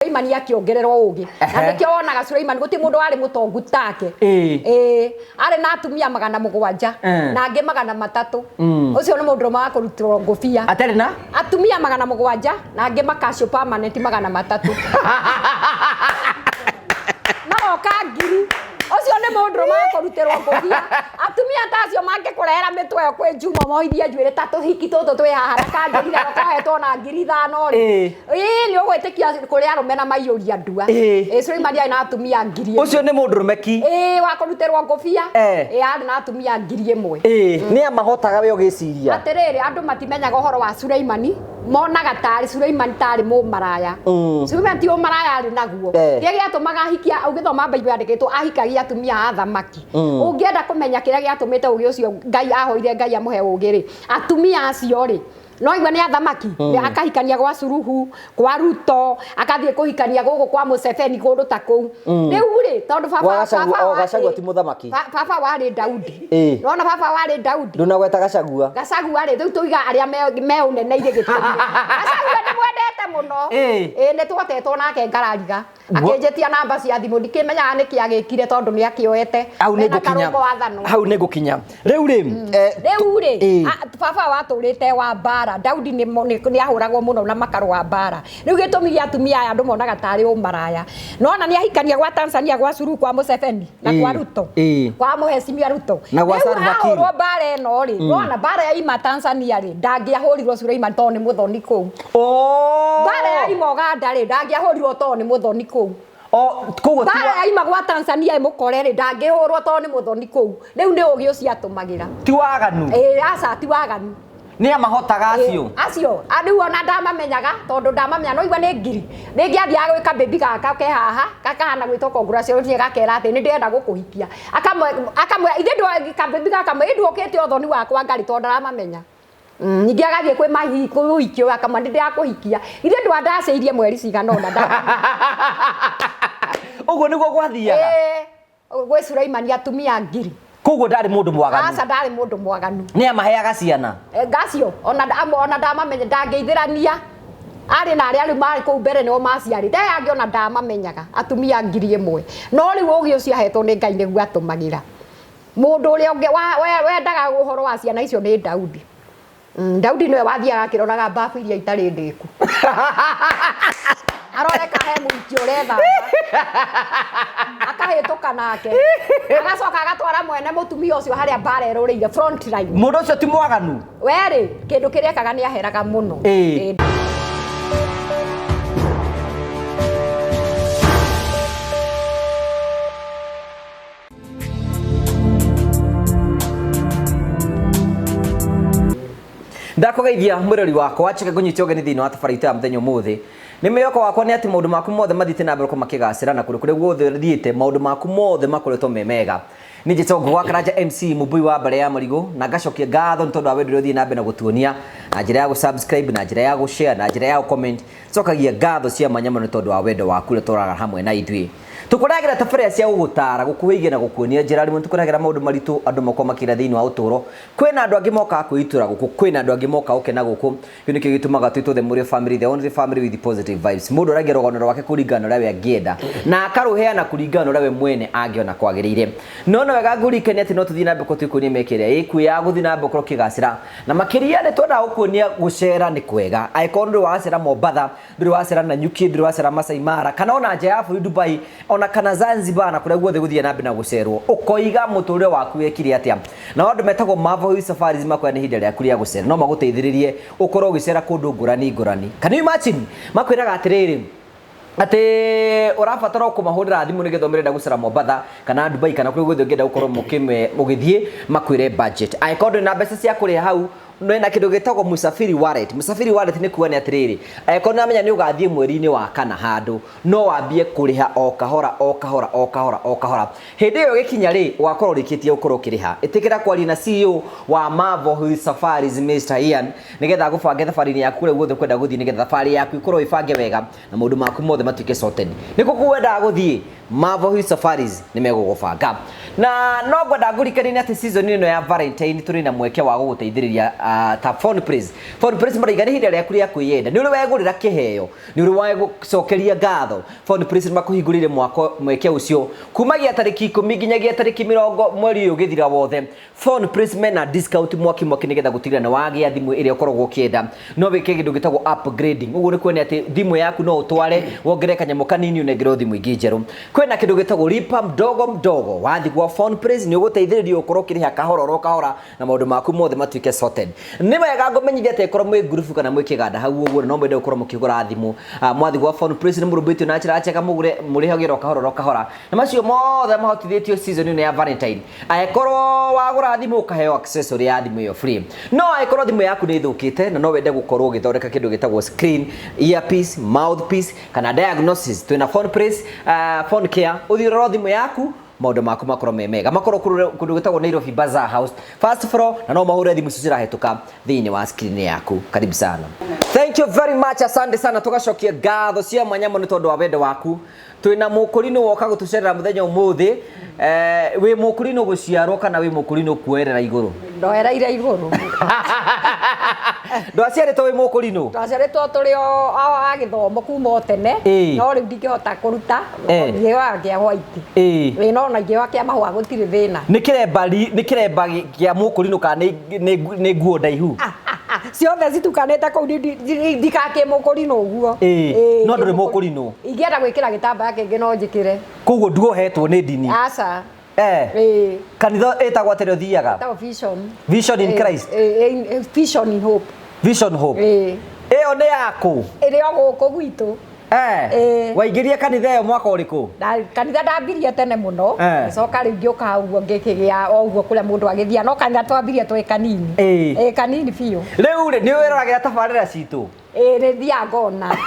Suleiman akiongererwo ugi na ndikio wonaga Suleiman guti mundu ari mutongu take ari na atumia 700 na angi 300 ucio ni mundu wa kurutirwo ngofia atari na atumia 700 na angi makasho permanent 300 na okangiri ucio ni mundu wa kurutirwo ngofia atumia tacio mange kurehera mitwe yo kwi Juma mohithia njwire tatu hiki toto twi haraka ngirira kohetwo na ngiri 5 ri ni ugwitikia kuri arume na maiyuria ndua Suleiman na atumia ngiri ucio ni mundu rumeki wa kurutirwo ngofia ari na atumia ngiri 1 ni amahotaga we ugiciria atiriri andu matimenyaga uhoro wa Suleiman monaga tari Suleiman tari mumaraya Suleiman ti umaraya ari naguo gie atumaga hikia ugithoma Bible yandikitwo ahikagia atumia athamaki ungienda kumenya kiria giatumite ugi ucio Ngai ahoire Ngai amuhe ugiri atumia acio ri no igwa ni athamaki akahikania gwa Suruhu kwa Ruto akathie kuhikania gugu kwa Museveni gundu ta kuu riu ri tondu baba Gachagua ti muthamaki baba wari Daudi nona baba wari Daudi ndunagweta Gachagua ri riu tuiga aria me uneneire gitumi Gachagua ni mwendete muno ni twotetwo nake ngarariga akenjetia namba cia thimu ndikimenyaga niki agikire tondu ni akioete hau ni gukinya riu ri baba waturite wa bara Daudi ni ahuragwo muno na makaru wa bara riu gitumi atumia aya andu monaga tari umaraya nona ni ahikania gwa Tanzania gwa Suruhu kwa Museveni na kwa Ruto kwa muheshimiwa Ruto na gwa Sarvakiri bara eno ri nona bara ya ima Tanzania ri ndangiahurirwo Suleiman to ni muthoni ku bara ya ima Uganda ri ndangiahurirwo to ni muthoni ku bara ya ima gwa Tanzania imukore ri ndangihurwo to ni muthoni ku riu ni ugi ucio atumagira ti waganu aca ti waganu ni amahotaga acio andu ona ndamamenyaga tondu ndamamenya no igwa ni ngiri ningiathia gwika baby gaka ke haha kakahana gwitwo congratulations gakera ati ni ndenda gukuhikia akamwe ithe ndo ka baby gaka mwedu okete othoni wakwa ngari tondu ndaramamenya ningi agathie kwi mahi kuhikio akamwe ndi akuhikia ithe ndo ndaceirie mweri cigana ona nda uguo niguo gwathiaga gwe Suleiman atumia ngiri kugo ndari mundu mwaganu asa ndari mundu mwaganu ni amaheaga ciana gacio ona ndamamenya ndangeithirania ari na ari mari ku mbere no maciari nda yangi ona ndamamenyaga atumia ngiri 1 no riu ugi ucio ahetwo ni Ngai niguo atumagira mundu uri ungi wendaga uhoro wa ciana icio ni Daudi Daudi niwe wathiaga kironaga mbafu iria itari ndiku aroreka he muikio retha akahituka nake agacoka agatwara mwene mutumia ucio haria bara eruriire front line mundu ucio ti mwaganu weri kindu kiria kaga ni aheraga muno ndakugeithia mwirori wakwa achike kunyitio geni thini wa tabarita ya muthenya muthi ni meyoko wakwa ni ati maundu maku mothe mathite na mbere ko makigacira na kuri guothe thiite maundu maku mothe makoretwo memega ni jitongo gwakaraja MC mubui wa bare ya marigo na gacokia ngatho ntondu wa wendero thii na mbere na gutuonia na njira ya gusubscribe na njira ya gushare na njira ya comment cokagia ngatho cia manyama ntondu wa wendo waku ule toraga hamwe na ithui tukuragira tafaria cia gugutara gukuigia na gukuonia njira rimwe tukuragira maundu maritu andu makwa makira thini wa uturo kwina andu angi moka kuitura guku kwina andu angi moka ukena guku yuni kigitumaga twitwo the Murio family the only family with positive vibes mundu aragira rogonero wake kuringana rawe angienda na akaruheana kuringana rawe mwene angiona kwagirire nono wega ngurikania ati no tuthina mbeko twikuonia mekeria iku ya guthina mbeko kigacira na makiria ni twenda gukuonia gucera ni kwega aikondo wacera Mombasa nduri wacera na Nyuki nduri wacera Masai Mara kana ona nja ya Dubai ona kana Zanzibar na kuria guothe guthia na mbina gucerwo ukoiga muture waku wekire atia na andu metagwo Mavo Safaris makwa ni hindere akuria gucera no maguteithiririe ukorwo gicera kundu ngurani kana imagine makwiraga atiriri ati urafatara kumahurira thimu ni githomere nda gucera Mombasa kana Dubai kana kuria guothe ngenda gukorwo mugithie makwire budget aikondo na mbeca cia kuria hau no na kindu gitagwo musafiri wallet ni kuone atiriri aikondo amenya ni ugathie mweri-ini wa kana handu no wambie kuriha o kahora hindi yo gikinya ri wakorwo rikitie ukorwo kiriha itikira kwari na CEO wa Mavo Safaris Mr Ian nigetha gubange thafarini yaku kure guothe kwenda guthie nigetha thabari yaku ikorwo ibange wega na maundu maku mothe matuike sorted niko kwenda guthie Mavo Safaris ni megugubanga na no ngwenda ngurikanie ati season ino ya Valentine turi na mweke wa guguteithiriria ta phone praise maraiga hinde rĩa kuria kwiyenda ni uri wegurira kiheo ni uri wagucokeria ngatho phone praise makuhingurire mweke ucio kumagia tariki 10 nginyagia tariki 20 mweri uyu githira wothe phone praise mena discount mwaki nigetha gutirira na wagia thimu iria ukoragwo ukienda no wike kindu gitagwo upgrading uguo ni kwene ati thimu yaku no utware wongere kanyamo kanini unengero thimu ingi njeru kwena kindu gitagwo lipa mdogo wathi gwa phone praise ni uguteithiririo ukorwo kiriha kahora na maundu maku mothe matuike sorted ni wega ngomenyithia ati ikorwo mwi group kana mwi kiganda hau uguo no mwende ukorwo mukigura thimu mwathi gwa phone praise ni murumbitio na njira cheka mugure murihagira kahora na macio mothe mahotithitio season ino ya Valentine ayekorwo wagura thimu ukaheo accessory ya thimu yo free no ayekorwo thimu yaku ni thukite na no wende gukorwo ugithondeka kindu gitagwo screen earpiece mouthpiece kana diagnosis twina phone praise phone care uthiroro thimu yaku maundu maku makorwo mega makorwo kundu gitagwo Nairobi Bazaar House first floor na no mahure thimu cio cirahetũka thiini wa screen yaku karibu sana thank you very much asante sana tugacokia ngatho cia mwanya ni tondu wa wendo waku twina mukurino woka gutucerera muthenya umuthi wi mukurino guciarwo kana wi mukurino kuerera iguru ndoereire iguru ndwaciaritwo wi mukurino twaciaritwo turi o agithomo kuma tene no riu ndingihota kuruta ngiwa gia white no na ngiwa kia mahua gutiri thina ni kiremba gia mukurino kana ni nguo ndaihu ciothe citukanete kuu ndikake mukurino uguo no nduri mukurino ingienda gwikira gitambaya kingi no njikire koguo nduohetwo ni dini aca kanitha etagwo aterio thiaga ta vision in Christ vision hope eo ni yaku iri o guku gwitu waingirie kanitha yo mwaka uriku kanitha ndambirie tene muno coka riu ngioka uguo ngikigia o uguo kuria mundu agithia no kanitha twambirie twi kanini kanini biu riu ni wiragira tabarira citu ni thia ngona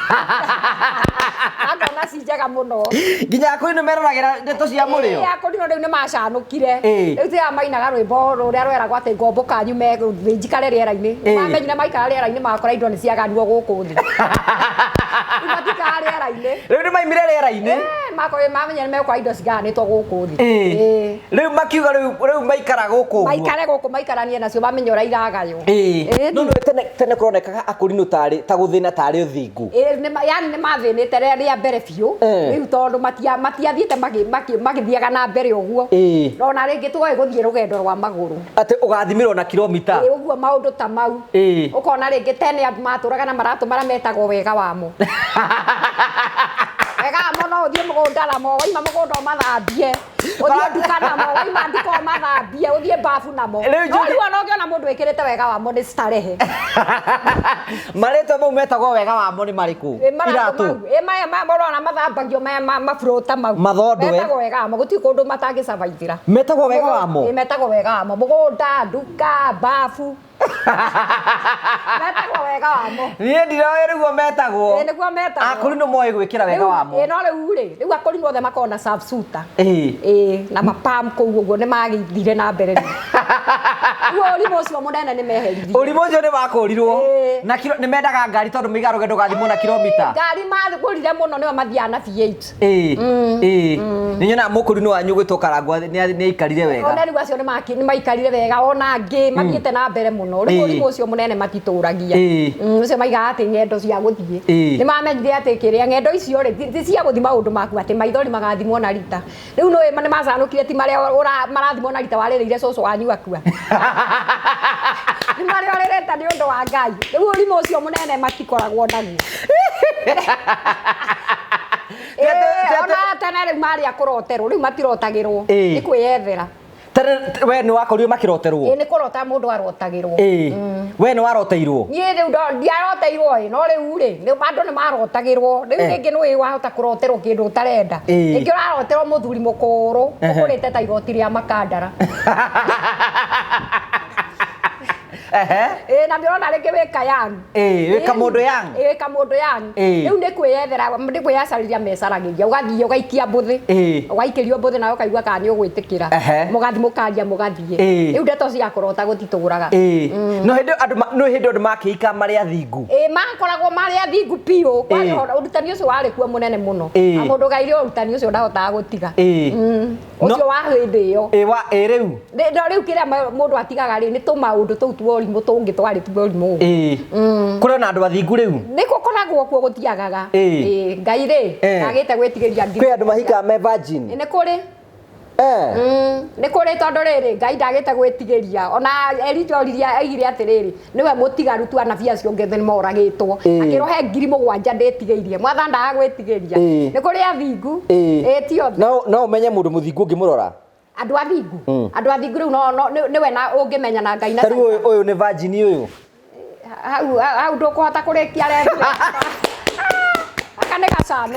ngona ci njega muno nginya kuri ni meraragira ndeto cia Murio kuri no riu ni macanukire riu tia mainaga rwimbo ruria rweragwo ati ngombo kanyu me njikare riera-ini mamenyire maikara riera-ini makora indo ni ciaganuo guku thi matikara riera-ini riu ni maimire riera-ini makore mamenyire mekwa indo ciganitwo guku thi riu makiuga riu maikara guku maikare guku maikaranie nacio bamenye ura iragayo no tene kuronekaga akurino tari ta guthina tari uthingu yani ni mathinite ria mbere biu riu tondu matiathiite magithiaga na mbere uguo no na ringi tugoe guthie rugendo rwa maguru ati ugathimirwo na kilomita uguo maundu ta mau ukona ringi tene andu maturaga na maratu mara metagwo wega wamo wega wamo no uthie mugunda namo waima mugunda mathambie uthie nduka namo waima nduka mathambie uthie bafu namo no riu ona ungiona mundu wikirite wega wamo ni starehe marito mau metagwo wega wamo ni mariku iratu maya morona mathambagio mafurota mau metagwo wega wamo guti kundu matangi survive metagwo wega wamo metagwo wega wamo mugunda nduka bafu metagwo wega wamo nie ndiroe riguo metagwo niguo metagwo akurino moe gwikira wega wamo no riu riu akurino othe makona serve suta na mapam kuu uguo ni magithire na mbere riu urimo ucio munene ni meheririe urimo ucio ni wakurirwo na ni mendaga ngari tondu miga rugendo gathimo na kilomita ngari mathugurire muno ni mathia na V8 ni nyona mukurino wanyu gwitũkarangwa ni ikarire wega ona riu acio ni maikarire wega ona ngi mathiete na mbere muno riu urimo ucio munene matituragia ucio maiga ati ngendo cia guthie ni mamenyire ati kiria ngendo icio ri cia guthi maundu maku ati maithori magathimwo na rita riu no ni macanukire ti maria marathimwo na rita warĩrĩire cucu wanyu akua ni maria orereta ni undu wa Ngai riu urimo ucio munene matikoragwo naguo ona tene riu mari akuroterwo riu matirotagirwo ni kwiyethera we ni wakorio makiroterwo ni kurota mundu arotagirwo we ni waroteirwo nie riu ndiaroteirwo no riu ri ni andu ni marotagirwo riu ringi ni wahota kuroterwo kindu utarenda ingi uraroterwo muthuri mukuru ukurite ta igoti ria makandara na ndĩrona rĩngĩ wĩka yang wĩka mũndũ yang wĩka mũndũ yang rĩu nĩ kwĩyethera nĩ kwĩyacarĩria mecaragĩria ũgathiĩ ũgaikia mbũthĩ ũgaikĩrio mbũthĩ nayo ũkaigua kana nĩ ũgwĩtĩkĩra mũgathiĩ mũkaria mũgathiĩ rĩu ndeto ciakorota gũtitũgũraga no hĩndĩ andũ makĩika marĩ athingu makoragwo marĩ athingu piũ ũrutani ũcio warĩ kuo mũnene mũno na mũndũ gaire ũrutani ũcio ndahotaga gũtiga ũcio wa hĩndĩ ĩyo rĩu kĩrĩa mũndũ atigaga rĩ nĩ tũmaũndũ tũu twa ũrimũ tũngĩ twarĩ twa ũrimũ kũrĩ na andũ athingu rĩu nĩ gũkoragwo kuo gũtiagaga Ngai rĩ agĩte gwĩtigĩria kwĩ andũ mahikaga me virgin nĩ kũrĩ nĩ kũrĩ tondũ rĩrĩ Ngai ndagĩte gwĩtigĩria ona Elijah aigire atĩrĩrĩ nĩwe mũtigaru tu anabii acio ngĩ nĩ moragĩtwo akĩrohe 7,000 ndĩtigĩirie mwathani ndaga gwĩtigĩria nĩ kũrĩ athingu ti othe no ũmenye mũndũ mũthingu ũngĩmũrora andũ athingu rĩu nĩwe na ũngĩmenya na Ngai na rĩu ũyũ nĩ virgin ũyũ hau ndũkũhota kũrĩkia rebu aka nĩ gacanu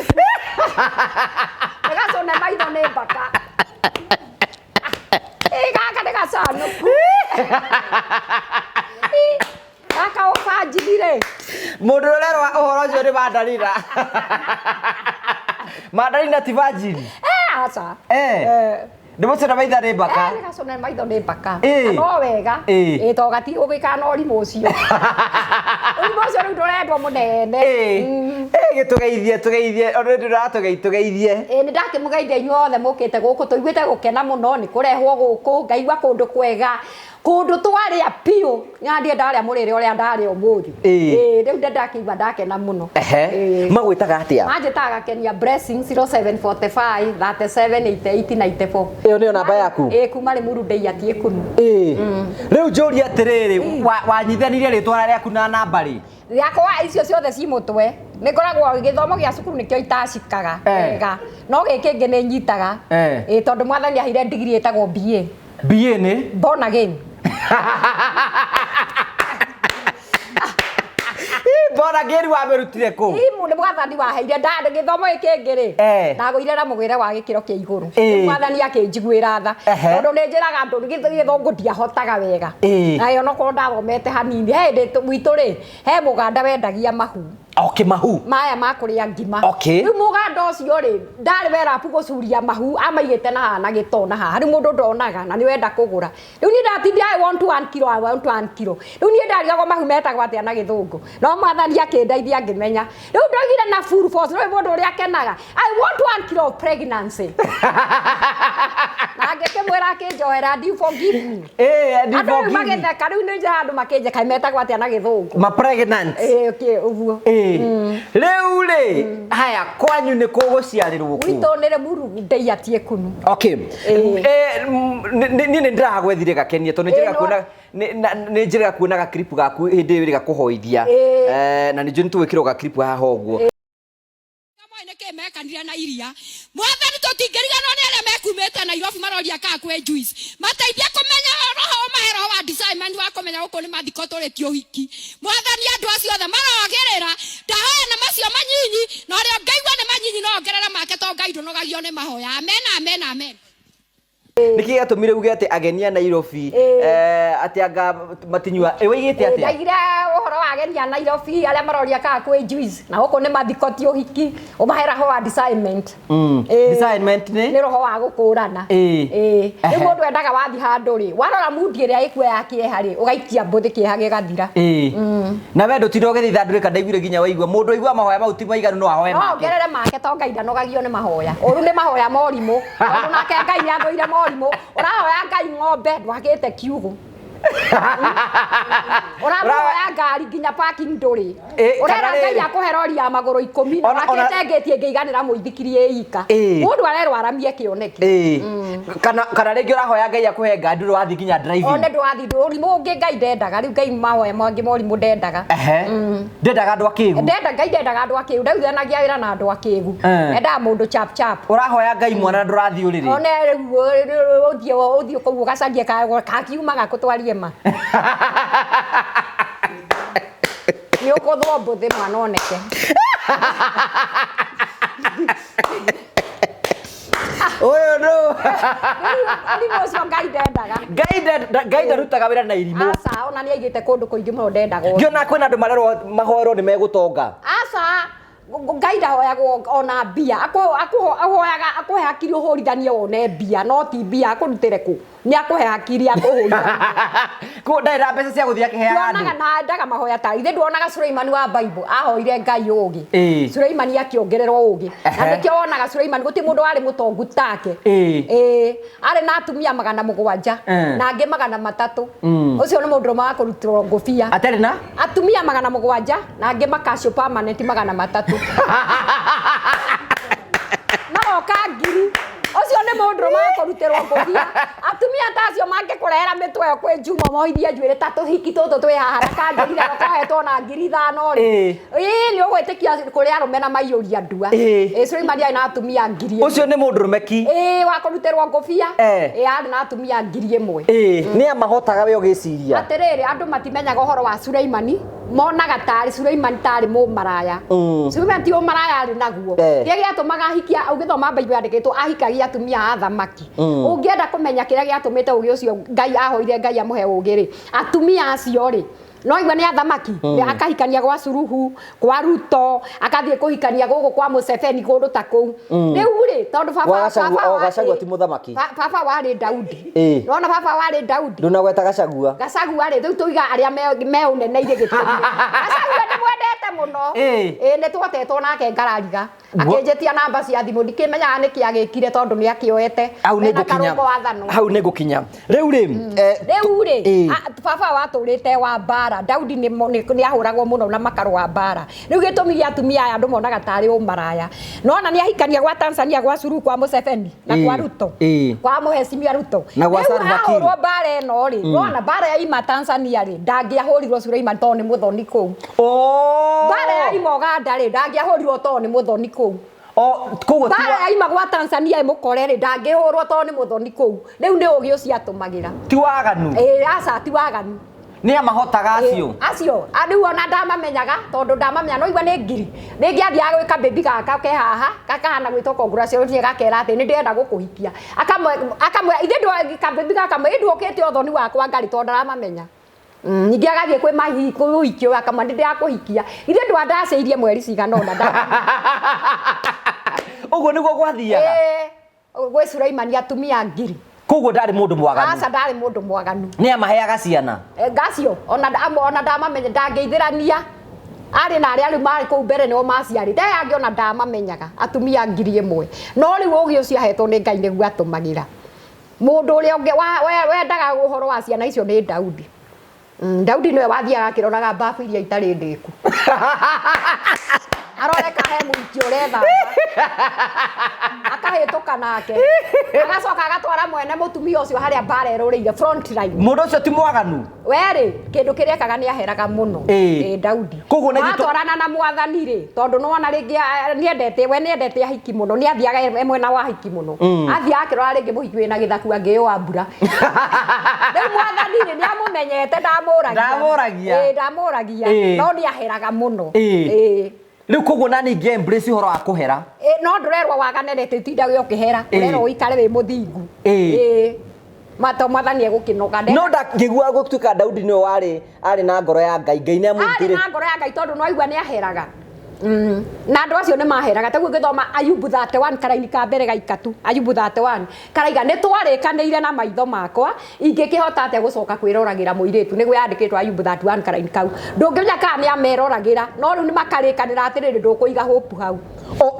nĩ gacone maitho nĩ mbaka gaka nĩ gacanu gaka ũbanjirire mũndũ ũrerwa ũhoro ũcio nĩ Mandarina Mandarina ti virgin aca ndĩmũcone maitho nĩ mbaka gacone maitho nĩ mbaka no wega to gati ũgĩka na ũrimũ ũcio ũrimũ ũcio rĩu ndũrendwo mũnene gĩtũgeithie tũgeithie nĩ ndakĩmũgeithia inyuothe mũkĩte gũkũ tũiguĩte gũkena mũno nĩ kũrehwo gũkũ ngaigua kũndũ kwega kũndũ twarĩa piũ nyandie ndarĩa mũrĩre ũrĩa ndarĩa ũmũthĩ rĩu ndakĩigua ndakena mũno magwĩtaga atĩa manjĩtaga Gakenia Blessing 0745 37 88 94 ĩyo nĩyo namba yaku kuma rĩ muru ndei atiĩkunu rĩu njũria atĩrĩrĩ wanyithanirie rĩtwa rĩaku na namba rĩ rĩakwa icio ciothe ci mũtwe nĩ ngoragwo gĩthomo gĩa cukuru nĩkĩo itacikaga wega no gĩkĩ kĩngĩ nĩ nyitaga tondũ mwathani aheire ndigiri ĩtagwo BA nĩ born again Bona ngĩri wamĩrutire kũ? Nĩ mwathani waheire gĩthomo gĩkĩ ngĩ rĩ ndagũire na mũgĩre wa gĩkĩro kĩa igũrũ mwathani akĩnjiguĩra tha tondũ nĩ njĩraga andũ gĩthongo ndiahotaga wega nayo nokorwo ndathomete hanini hĩndĩ gwitũ rĩ he mũganda wendagia mahu mahu maya ma kũrĩa ngima rĩu mũganda ũcio rĩ ndarĩ werapu gũcuria mahu amaigĩte na haha na gĩtona haha rĩu mũndũ ndonaga na nĩ wenda kũgũra rĩu niĩ ndatindi I want 1 kilo rĩu niĩ ndarigagwo mahu metagwo atĩa na gĩthũngũ no mwathani akĩndeithia ngĩmenya rĩu ndoigire na full force rĩu mũndũ ũrĩa akenaga I want 1 kilo of pregnancy na ngĩkĩmwĩra akĩnjohera do you forgive me andũ magĩtheka rĩu nĩ njĩra andũ makĩnjeka metagwo atĩa na gĩthũngũ ma pregnant ũguo rĩu rĩ haya kwanyu nĩ kũgũciarĩrwo kũ witũ nĩ mũru ndei atiĩkunu niĩ nĩ ndĩragwethire Gakenia tondũ nĩ njĩraga kuona gaklipu gaku hĩndĩ ĩrĩ gakũhoithia na nĩ njũĩ nĩ tũgwĩkĩrwo gaklipu haha ũguo nĩkĩ mekanire na iria mwathani tũtingĩriganwo nĩ arĩa mekumĩte Nairobi maroria kana kwĩ juice mateithia kũmenya roho ũmahe roho wa discernment wa kũmenya gũkũ nĩ mathiko tũrĩtio ũhiki mwathani andũ acio othe marogĩrĩra ndahoya nĩ macio manyinyi na ũrĩa ngaigua nĩ manyinyi no ongerere make to Ngai ndũnogagio nĩ mahoya amen niki gatũmire uge atĩ agenia Nairobi atĩ anga matinyua wĩigĩte atĩa ndaigire ũhoro wa agenia Nairobi arĩa maroria kana kwĩ juice na gũkũ nĩ mathiko ti ũhiki ũmahe roho wa discernment discernment nĩ roho wa gũkũrana rĩu mũndũ endaga wathi handũ rĩ warora mudi ĩrĩa ĩkuoya kĩeha rĩ ũgaikia mbũthĩ kĩeha gĩgathira na we ndũtinde ũgĩthandũrĩka ndaiguire nginya waigua mũndũ aigua mahoya mau ti maiganu no ahoe make ongerere make to Ngai ndanogagio nĩ mahoya ũru nĩ mahoya morimũ tondũ nake Ngai nĩ athũire morimũ ũrahoya Ngai ng'ombe ndwagĩte kiugũ ũrahoya ngari nginya parking ndũrĩ ũrera Ngai akũhe rori ya magũrũ 10 na wakĩte ngĩtie ngĩiganĩra mũithikiri ĩika mũndũ arerwo aramie kĩoneki kana rĩngĩ ũrahoya Ngai akũhe ngari ndũrĩ wathi nginya driving one ndwathi ũrimũ ũngĩ Ngai ndendaga rĩu Ngai mahoya mangĩ morimũ ndendaga ndendaga andũ akĩgu Ngai ndendaga andũ akĩgu ndaithanagia wĩra na andũ akĩgu endaga mũndũ chap ũrahoya Ngai mwana ndũrathi ũrĩrĩ one rĩu ũthiĩ kũu ũgacarie kakiumaga kũtwarie ma nĩ ũkũthwo mbũthĩ mwana oneke ũyũ no Irimũ cio Ngai ndendaga. Ngai ndarutaga wĩra na irimũ. Aca ona nĩaigĩte kũndũ kũingĩ mũno ndendaga. Ngĩona kwĩna andũ marerwo mahoerwo nĩ megũtonga. Aca Ngai ndahoyagwo ona mbia. Ahoyaga akũhe hakiri ũhũrithanie wone mbia no ti mbia akũrutĩre kũ. Nĩ akũhe hakiri akũhũrithania. Ko ndaira mbeca cia gũthia kĩhea andũ. Ndonaga na ndaga mahoya ta ithe ndonaga Suleiman wa Bible ahoire Ngai ũgĩ. Suleiman akĩongererwo ũgĩ. Na nĩkĩo wonaga Suleiman gũtĩ mũndũ warĩ mũtongu take. Arĩ na atumia 700 na angĩ 300. Ũcio nĩ mũndũ wa kũrutĩrwo ngũbia. Atarĩ na atumia 700 na angĩ makacio permanent 300. Magoka ngiri. Ucio nĩ mũndũ wa kũrutĩrwo ngũbia. Atumia tacio mangĩkũrehera mĩtwe ĩyo kwĩ Juma mohithie njuĩrĩ ta tũhiki tũtũ twĩ haha kanjĩrire ũkohetwo na 5,000 rĩ. Nĩ ũgwĩtĩkia kũrĩ arũme na maiyũria ndua. Suleiman arĩ na atumia 1,000. Ucio nĩ mũndũ rũmeki. Wa kũrutĩrwo ngũbia. Arĩ na atumia 1,000. Nĩ amahotaga we ũgĩciria. Atĩrĩrĩ andũ matimenyaga ũhoro wa Suleiman. Monaga tarĩ Suleiman tarĩ mũmaraya. Suleiman ti ũmaraya arĩ naguo. Kĩrĩa gĩatũmaga ahikia ũgĩthoma Bible yandĩkĩtwo ahikagia atumia a thamaki. Ũngĩenda kũmenya kĩrĩa gĩatũmĩte ũgĩ ũcio Ngai ahoire Ngai amũhe ũgĩ rĩ. Atumia acio rĩ no igua nĩ athamaki akahikania gwa Suruhu kwa Ruto akathiĩ kũhikania gũkũ kwa Museveni kũndũ ta kũu. Rĩu rĩ tondũ Gachagua ti mũthamaki. Baba warĩ Daudi. Nona baba warĩ Daudi. Ndunagweta Gachagua. Gachagua rĩ rĩu tũiga arĩa me ũnene-inĩ gĩtũmi. Gachagua nĩ mwendete mũno. Nĩ tũgotetwo nake ngarariga. Akĩnjĩtia namba cia thimũ ndikĩmenyaga nĩkĩ agĩkire tondũ nĩ akĩoete. Hau nĩ gũkinya. Rĩu rĩ baba watũrĩte wa mbara Daudi nĩ ahũragwo mũno na makaro wa mbara. Rĩu gĩtũmi gĩa atumia aya andũ monaga tarĩ ũmaraya. Nona nĩ ahikania gwa Tanzania gwa Suruhu kwa Museveni na kwa Ruto. Kwa Mheshimiwa Ruto. Na gwa Salva Kiir. Rĩu mbara ĩno rĩ nona mbara ya ima Tanzania rĩ ndangĩahũrirwo Suleiman tondũ nĩ mũthoni kũu. Mbara ya ima Uganda rĩ ndangĩahũrirwo tondũ nĩ mũthoni kũu. Mbara ya ima gwa Tanzania mũkore rĩ ndangĩhũrwo tondũ nĩ mũthoni kũu. Rĩu nĩ ũgĩ ũcio atũmagĩra. Ti waganu. Aca ti waganu. Nĩ amahotaga acio rĩu ona ndamamenyaga tondũ ndamamenya no igua nĩ ngiri rĩngĩ athiaga gwĩka baby gaka ke haha kakahana gwĩtwo congratulations gakera atĩ nĩ ndĩrenda gũkũhikia akamwe ithe ndũ ka baby gaka mwĩ ndũkĩte ũthoni wakwa ngari tondũ ndaramamenya ningĩ agathiĩ kwĩ mahi kũhikio akamwa nĩ ndĩrakũhikia ithe ndũ andacĩirie mweri cigana ona ũguo nĩguo gwathiaga gwĩ Suleiman atumia 1,000. Koguo ndarĩ mũndũ mwaganu. Aca ndarĩ mũndũ mwaganu. Nĩ amaheaga ciana. Gacio ona ndamamenya ndangĩithĩrania. Arĩ na arĩa rĩu marĩ kũu mbere nĩo maciarĩte angĩ ona ndamamenyaga atumia 1,000. No rĩu ũgĩ ũcio ahetwo nĩ Ngai nĩguo atũmagĩra. Mũndũ ũrĩa ũngĩ wendaga ũhoro wa ciana icio nĩ Daudi. Daudi nĩwe wathiaga akĩroraga mbabu iria itarĩ ndĩku. Aroreka he mũhiki ũrethamba akahĩtũka nake agacoka agatwara mwene mũtumia ũcio harĩa mbara ĩrũrĩire front line. Mũndũ ũcio ti mwaganu. Werĩ kĩndũ kĩrĩa ekaga nĩ aheraga mũno Daudi. Atwarana na mwathani rĩ tondũ no ona rĩngĩ nĩendete ahiki mũno nĩ athiaga mwena wa ahiki mũno. Athiaga akĩrora rĩngĩ mũhiki wĩna gĩthaku angĩyũa mbura. Rĩu mwathani rĩ nĩ amũmenyete ndamũragia no nĩ aheraga mũno. Rĩu koguo nani ngĩ embrace ũhoro wa kũhera. No ndũrerwo waganete tinda gĩ ũkĩhera ũrerwo ũikare wĩ mũthingu. Mwathani egũkĩnoga. No ndangĩgua gũtuĩka Daudi nĩwe arĩ na ngoro ya Ngai. Ngai nĩ amwĩtire. Arĩ na ngoro ya Ngai tondũ no aigua nĩ aheraga. Na andũ acio nĩ maheraga taguo ngĩthoma Ayubu 31 karaini ka mbere gaikatu Ayubu 31 karaiga nĩ twarĩkanĩire na maitho makwa ingĩkĩhota atĩa gũcoka kwĩroragĩra mũirĩtu nĩguo yandĩkĩtwo Ayubu 31 karaini kau ndũngĩmenya kana nĩ ameroragĩra no rĩu nĩ makarĩkanĩra atĩrĩrĩ ndũkũiga hope hau.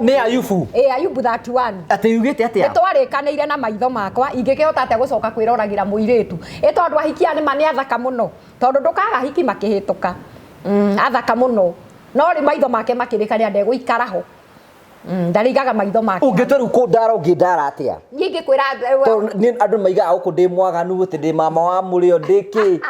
Nĩ Ayubu. Ayubu 31. Atĩ yugĩte atĩa? Nĩ twarĩkanĩire na maitho makwa ingĩkĩhota atĩa gũcoka kwĩroragĩra mũirĩtu. Tondũ ahikia nĩ athaka mũno tondũ ndũkaga hiki makĩhĩtũka. Athaka mũno. No rĩ maitho make makĩrĩkanĩra ndegũikara ho. Ndarigaga maitho make. Ũngĩtua rĩu kũ ndara ũngĩndara atĩa? Niĩ ngĩkwĩra andũ maigaga gũkũ ndĩ mwaganu atĩ ndĩ mama wa Murio ndĩkĩ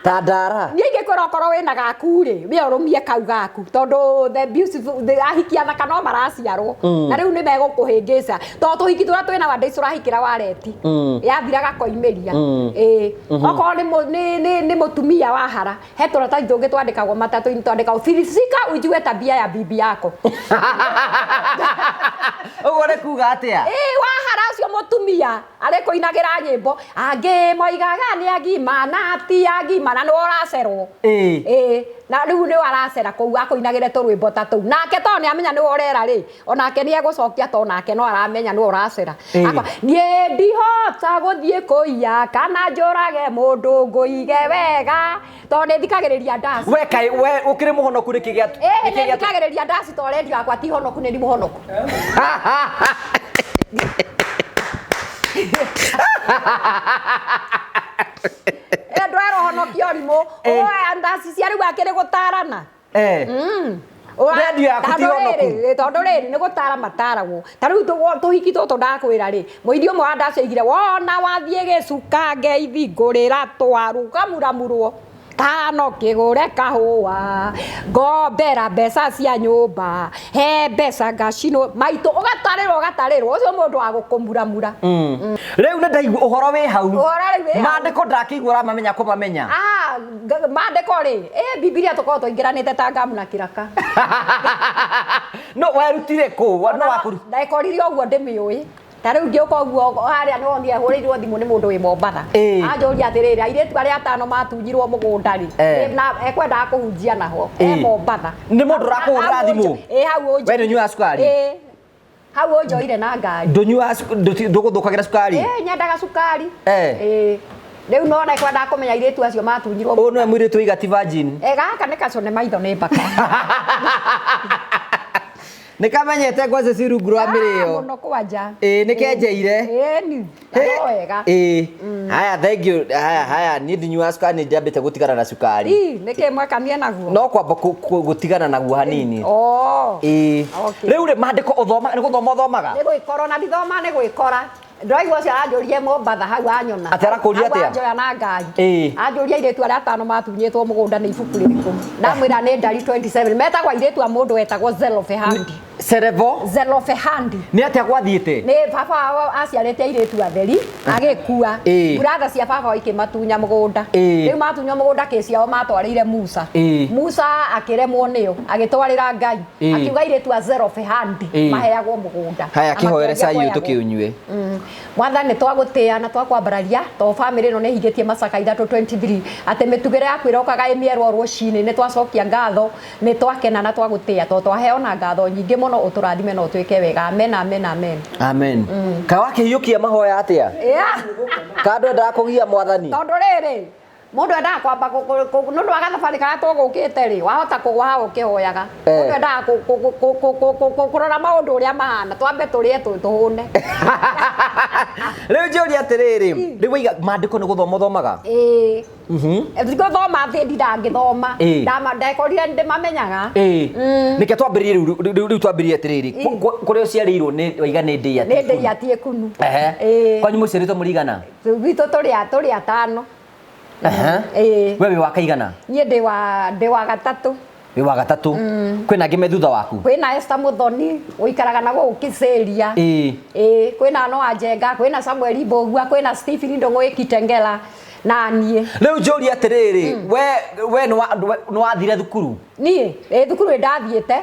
ta ndara. Niĩ ngĩkwĩra okorwo wĩna gaku rĩ we ũrũmie kau gaku tondũ the beautiful ahiki athaka no maraciarwo na rĩu nĩ megũkũhĩngĩca tondũ tũhiki tũrĩa twĩna wa ndaicu ũrahikĩra wareti yathiraga koimĩria. Okorwo nĩ mũtumia wa hara he tũratathi tũngĩ twandĩkagwo matatũ-inĩ twandĩkagwo filisika ujue tabia ya bibi yako. Ũguo nĩ kuga atĩa? Wahara ũcio mutumia arikuinagira nyimbo angi moigaga ni agima na ti agima na no racerwo na riu ni waracera kou akuinagire turwimbo ta tou nake to ni amenya ni orera ri onake ni egucokia to nake no aramenya ni uracera akwa nie ndihota guthie kuia kana njurage mundu nguige wega to ni thikagiriria ndasi we kai we ukire muhonoku ri kigia ni thikagiriria ndasi to redio akwa ti honoku ni muhonoku ndwero honokio rimo oya ndasi cia riu akiri gutarana radio yaku ti honoku tondu riri ni gutara mataragwo ta riu tuhiki tutu ndakwira ri muiri umwe wa ndasi igire wona wathie gicuka ngeithi ngurira twaruka muramurwo tano kigure kahua ngombera mbeca cia nyumba he mbeca ngacino maitu ugatarirwo ucio mundu wa gukumuramura riu ni ndaigua uhoro wi hau mandiko ndakigura mamenya kumamenya mandiko ri bibilia tukorwo twaingiranite ta ngamu na kiraka no werutire ku no wakuru ndaikorire uguo ndimiui tariu ngiuka uguo haria ni wonire hurirwo thimu ni mundu wi Mombatha anjuria atiriri airetu aria atano matunyirwo mugunda ri na ekwenda kuhunjia naho Mombatha ni mundu rakuhurira thimu hau we ni nyua sukari hau onjoire na ngari ndunyua nduguthukagira sukari nyendaga sukari riu nona ekwenda kumenya airetu acio matunyirwo uyu no mwiritu igati virgin gaka ni kacone maitho ni mbaka nikamenyete ngwaci cirungu rwa mirio muno kwanja nikenjeire ni wega haya thank you haya ni ndinyua sukari ni ndiambite gutigana na sukari nike mwakamie naguo no kwamba gutigana naguo hanini riu ri mandiko uthoma ni guthoma uthomaga ni gwikora na ndithoma ni gwikora ndoigua cia anjurie Mombatha hau anyona atera kuria atia anjoya na ngari anjuria iretu aria atano matunyitwo mugunda ni ibuku ririku ndamwira ni ndari 27 metagwa iretu a mundu wetagwo Zelofehandi Zelofehandi ni atia gwathiite ni baba aciarite iretu atheri agikua brother cia baba ikimatunya mugunda riu matunya mugunda kiciao matwarire Musa akiremwo nio agitwarira Ngai akiuga iretu a Zelofehandi maheagwo mugunda haya kihoere cai uyu tukiunywe mwathani twagutia na twakwambararia to family no nehigetie macaka ithatu 23 ate mitugire yakwira ukaga imierwo rucini ni twacokia ngatho ni twakena na twagutia to twaheo na ngatho nyingi muno uturathime no twike wega amen amen amen amen kawakihiyukia mahoya atia kando ndakugia mwathani tondu riri mundu enda kwamba nundu wa gathabari karia tugukite ri wahota kugwa ha ukihoyaga mundu enda kurora maundu uria mahana twambe turie tuhune riu njuri atiriri riu iga mandiko ni guthoma uthomaga thoma thi ndangithoma ndakorire ndimamenyaga nike twambiririe riu twambiririe atiriri kuria uciarirwo ni waiga ni ndii atie ni ndii atie kunu kwanyu muciaritwo murigana witu turi atano wewe wa kaigana nie ndi wa gatatu wi wa gatatu kwina ngi thutha waku kwina Esther Muthoni uikaraga nago ukiceria kwina Noah Njenga kwina Samuel Mbogua kwina Stephen Ndongo Ikitengela na nie riu njuri atiriri we no wathire thukuru nie thukuru ndathiete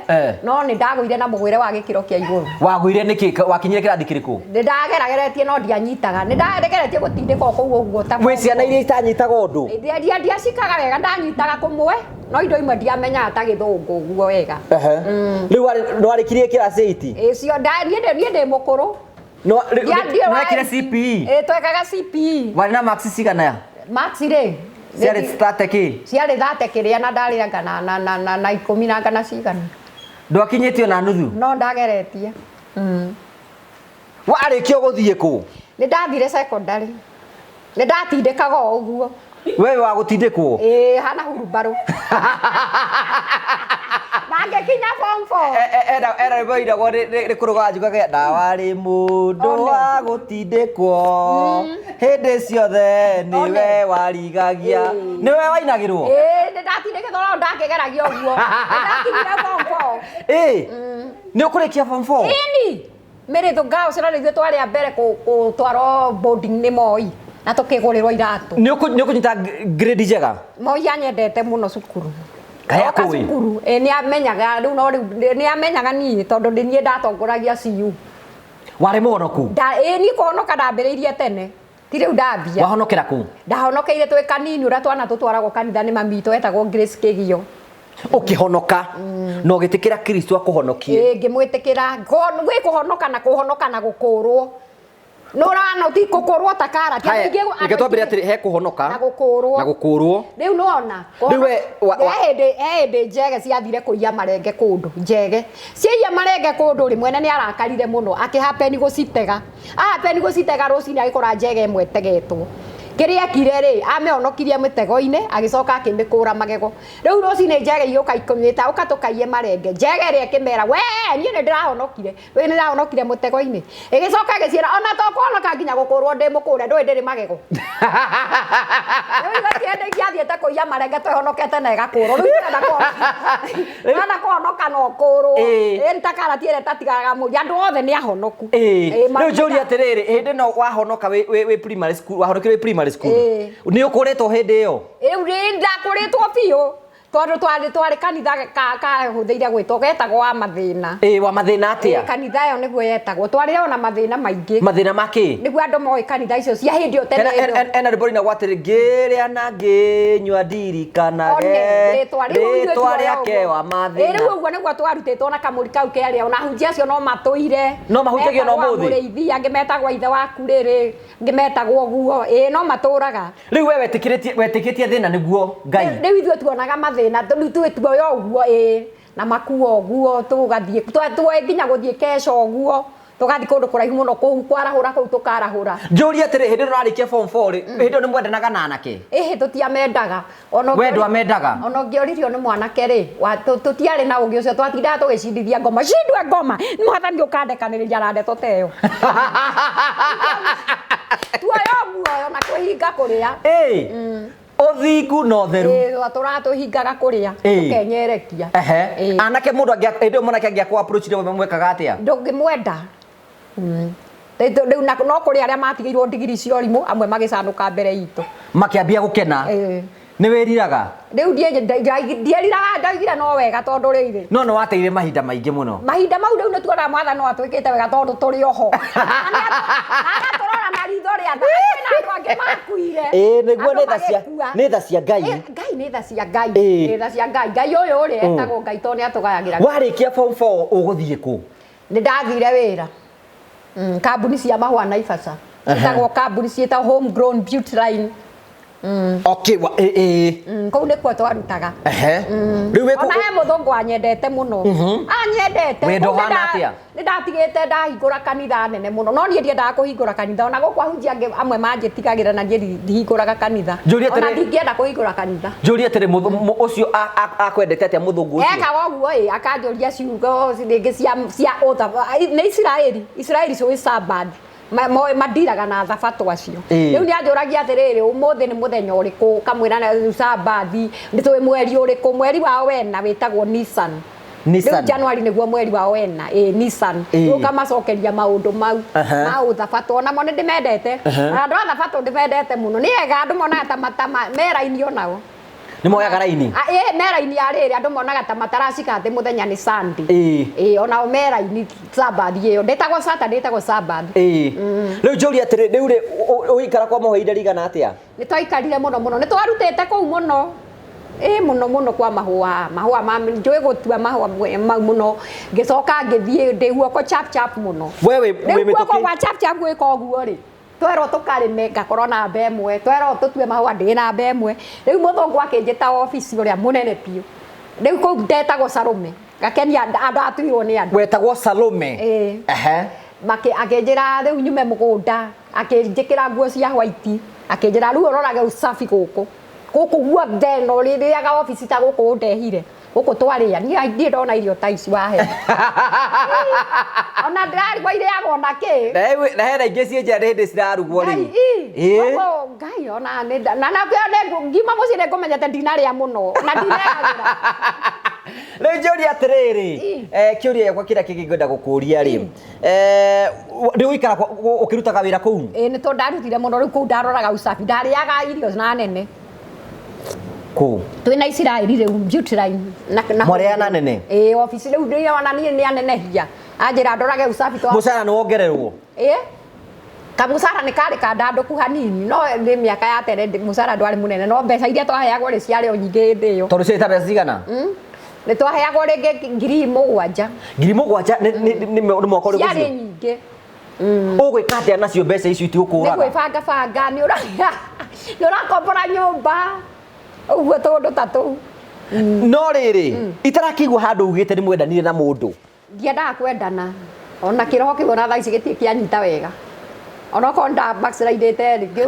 no ni ndaguire na mugwire wa gikiro kia iguru waguire niki wakinyire kirathi kiriku ndagerageretie no ndianyitaga ni ndageretie gutindika kou uguo ta we ciana iria itanyitaga undu ndia cikaga wega ndanyitaga kumwe no indo imwe ndiamenya ata githungu uguo wega riu ndwarikirie kirasi 8 cio nie ndi mukuru no kire CPE twekaga CPE wari na max cigana max ri ciari thate kiria na ndariraga na 10 na ngana cigana ndwakinyitio na nuthu no ndageretie warikio guthie ku ni ndathire secondary ni ndatindikaga uguo wewe wa gutindikwo hana hurumbaru nangekinya form 4 era boiragwo ri kuruga njugaga ndawari mundu wa gutindikwo hindi ciothe niwe warigagia niwe wainagirwo ni ndatindikithwo no ndakigeragia uguo ndakinyire form 4 ni ukurikia form 4 mirithu ngao cira ithuĩ twarĩ a mbere gũtwarwo boarding nĩ Moi na tũkĩgũrĩrwo iratũ. Nĩ ũkũnyita grade njega? Moi anyendete mũno cukuru. Kaya kũĩ? Cukuru nĩ amenyaga rĩu no rĩu nĩ amenyaga niĩ tondũ niĩ ndatongoragia CU. Wari muhonoku? Ni kuhonoka ndambĩrĩirie tene. Ti rĩu ndambia. Wahonokera ku? Ndahonokeire twĩ kanini ũrĩa twana tũtwaragwo kanitha nĩ mami witũ etagwo Grace Kĩgio. Ũkĩhonoka no gĩtĩkĩra Kristo akũhonokie? Ngĩmwĩtĩkĩra gwĩ kũhonoka na gũkũũrwo. No rana uti gũkũũrwo ta karati. Reke twambĩrĩrie atĩrĩ he kũhonoka na gũkũũrwo. Rĩu nona hĩndĩ njege ciathire kũiya marenge kũndũ njege ciaiya marenge kũndũ rĩ mwene nĩ arakarire mũno akĩhapeni gũcitega rũcinĩ agĩkora njege ĩmwe tegetwo kĩrĩa ekire rĩ amĩhonokirie mĩtego-inĩ agĩcoka akĩmĩkũra magego rĩu rũcinĩ njege iũka ikomĩta ũkatukaiye marenge njege ĩrĩa ĩkĩmera we niĩ nĩ ndĩrahonokire mũtego-inĩ ĩgĩcoka agĩciĩra ona to kũhonoka nginya gũkũrwo ndĩ mũkũre ndũĩ ndĩrĩ magego rĩu gatiende gĩathiĩte kũiya marenge twĩhonokete na ĩgakũrwo rĩu ndĩrenda kũhonoka no kũrwo nĩ ta karati ĩrĩa ĩtatigaraga mũri andũ othe nĩ ahonoku rĩu njũria atĩrĩrĩ hĩndĩ ĩno wahonoka wĩ primary school wahonokire wĩ primary school nĩ ũkũrĩtwo hĩndĩ ĩyo? Rĩu ndakũrĩtwo biũ tondũ twarĩ kanitha kahũthĩire gwĩtwo getagwo wa mathĩna. Wa mathĩna atĩa? Kanitha ĩyo nĩguo yetagwo twarĩ ona mathĩna maingĩ. Mathĩna makĩ? Nĩguo andũ moĩ kanitha icio cia hĩndĩ ĩyo tene. Ena rĩmbo rĩinagwo atĩrĩ ngĩrĩa na ngĩnyua ndirikanaga rĩtwa rĩake wa mathĩna. Rĩu ũguo nĩguo twarutĩtwo na kamũri kau kĩarĩa ona hunjia acio no matũire. No mahunjagia no mũthĩ? Mũrĩithi angĩ metagwo ithe waku rĩrĩ angĩ metagwo guo no matũraga. Rĩu we wetĩkĩtie thĩna nĩguo Ngai? Rĩu ithuĩ tuonaga mathĩna tuoyo ũguo na makuo ũguo tũgathiĩ nginya gũthiĩ kesho ũguo tũgathiĩ kũndũ kũraihu mũno kũu kwarahũra kũu tũkarahũra. Njũria atĩrĩ hĩndĩ ĩno warĩkia form 4 rĩ hĩndĩ ĩyo nĩ mwendanaga na anake? Tũtiamendaga. We ndwamendaga? Ona ũngĩoririo nĩ mwanake rĩ tũtiarĩ na ũngĩ ũcio twatindaga tũgĩcindithia ngoma cindwe ngoma nĩ mwathani ũkandekanĩrĩria randeto ta ĩyo tuoyo muoyo na kwĩhinga kũrĩa Othiku no theru. Tũratũhingaga kũrĩa tũkenyerekia. Anake mũndũ hĩndĩ ĩyo mwanake angĩakwa approach rĩo mwekaga atĩa? Ndũngĩmwenda. Rĩu no kũrĩ arĩa matigĩirwo ndigiri cia ũrimũ amwe magĩcanũka mbere itũ makĩambia gũkena. Nĩ wĩriraga? Rĩu ndieriraga ndaigire no wega tondũ rĩrĩ no nĩ wateire mahinda maingĩ mũno. Mahinda mau rĩu nĩ tuonaga mwathani no atwĩkĩte wega tondũ tũrĩ oho agatũrora na ritho rĩa tha kwĩna andũ angĩ makuire. Nĩguo nĩ tha cia Ngai. Ngai nĩ tha cia Ngai. Nĩ tha cia Ngai. Ngai ũyũ rĩ etagwo Ngai to nĩ atũgayagĩra. Warĩkia form 4 ũgũthiĩ kũ? Nĩ ndathire wĩra kambuni cia mahũa Naivasha ciĩtagwo kambuni ciĩtagwo Homegrown Beauty Line. Okay kũu nĩkuo twarutaga. Ona he mũthũngũ anyendete mũno anyendete. Wendo hana atĩa? Nĩ ndatigĩte ndahingũra kanitha nene mũno no niĩ ndiendaga kũhingũra kanitha ona gũkũ ahunjia angĩ amwe manjĩtigagĩra na niĩ ndihingũraga kanitha ona ndingĩenda kũhingũra kanitha. Njũria atĩrĩ ũcio akwendete atĩa mũthũngũ ũcio? Ekaga ũguo akanjũria ciugo rĩngĩ cia nĩ Isiraeli ciũĩ Sabbath madiraga na thabato acio. Rĩu nĩ anjũragia atĩrĩrĩ ũmũthĩ nĩ mũthenya ũrĩkũ kamwĩra na Sabbathi nĩtũĩ mweri ũrĩkũ mweri wa wena wĩtagwo Nisan. Rĩu Januari nĩguo mweri wa wena Nisan ũkamacokeria maũndũ mau ma ũthabato onamo nĩ ndĩmendete andũ a thabato ndĩmendete mũno nĩ wega andũ monaga ta meraini onao nĩ moyaga raini meraini arĩrĩ andũ monaga ta mataracika atĩ mũthenya nĩ Sunday onao meraini Sabbath ĩyo ndĩtagwo Saturday ndĩtagwo Sabbath. Rĩu njũria atĩrĩ rĩu rĩ ũikara kwa mahinda rigana atĩa? Nĩ twaikarire mũno nĩ twarutĩte kũu mũno mũno kwa mahũa njũĩ gũtua mahũa mau mũno ngĩcoka ngĩthiĩ ndĩ guoko chap mũno. We wĩ mĩtũkĩ guoko kwa chap gwĩka ũguo rĩ twerwo tũkarĩme ngakorwo na mba ĩmwe twerwo tũtue mahũa ndĩ na mba ĩmwe. Rĩu mũthũngũ akĩnjĩta obici ũrĩa mũnene biũ rĩu kũu ndetagwo Salome Gakenia andũ atuirwo nĩ andũ wetagwo Salome. Akĩnjĩra rĩu nyume mũgũnda akĩnjĩkĩra nguo cia white akĩnjĩra rĩu ũrorage usafi gũkũ guothe no rĩrĩaga obici ta gũkũ ndehire gũkũ twarĩa niĩ ndona irio ta ici wahe ona ndĩrarigwo irĩagwo na kĩ na hena ingĩ cienja hĩndĩ cirarugwo rĩ Ngai ona na ngima mũciĩ nĩ ngũmenyete ndinarĩa mũno na ndinegagĩra. Rĩu njũria atĩrĩrĩ kĩũria gĩakwa kĩrĩa kĩngĩ ngwenda gũkũria rĩ nĩ ũikara ũkĩrutaga wĩra kũu? Nĩ tondũ ndarutire mũno rĩu kũu ndaroraga usafi ndarĩaga irio na nene kũu twĩna Isiraeli rĩu Beauty Line mwarĩa na nene obici rĩu ndĩona niĩ nĩ anenehia Anjira ndorage usafi twa mucara ni wongererwo kamusara nĩ karĩ kandanduku hanini no nĩ mĩaka ya tene musara ndwarĩ mũnene no mbeca iria twaheagwo rĩ ciarĩ o nyingĩ hĩndĩ ĩyo tondũ ciĩ ta mbeca cigana nĩ twaheagwo rĩngĩ 7,000 nĩ mwaka ũrĩkũ ciarĩ nyingĩ ũgwĩka atĩa nacio mbeca icio itigũkũraga nĩ gwĩbanga nĩ ũrakombora nyũmba ũguo tũndũ ta tũu no rĩrĩ itarakĩigua handũ ugĩte nĩ mwendanire na mũndũ ndiendaga kwendana ona kĩroho kĩu ona thaa ici gĩtirĩ kĩanyita wega ona ko nda backslide rĩngĩ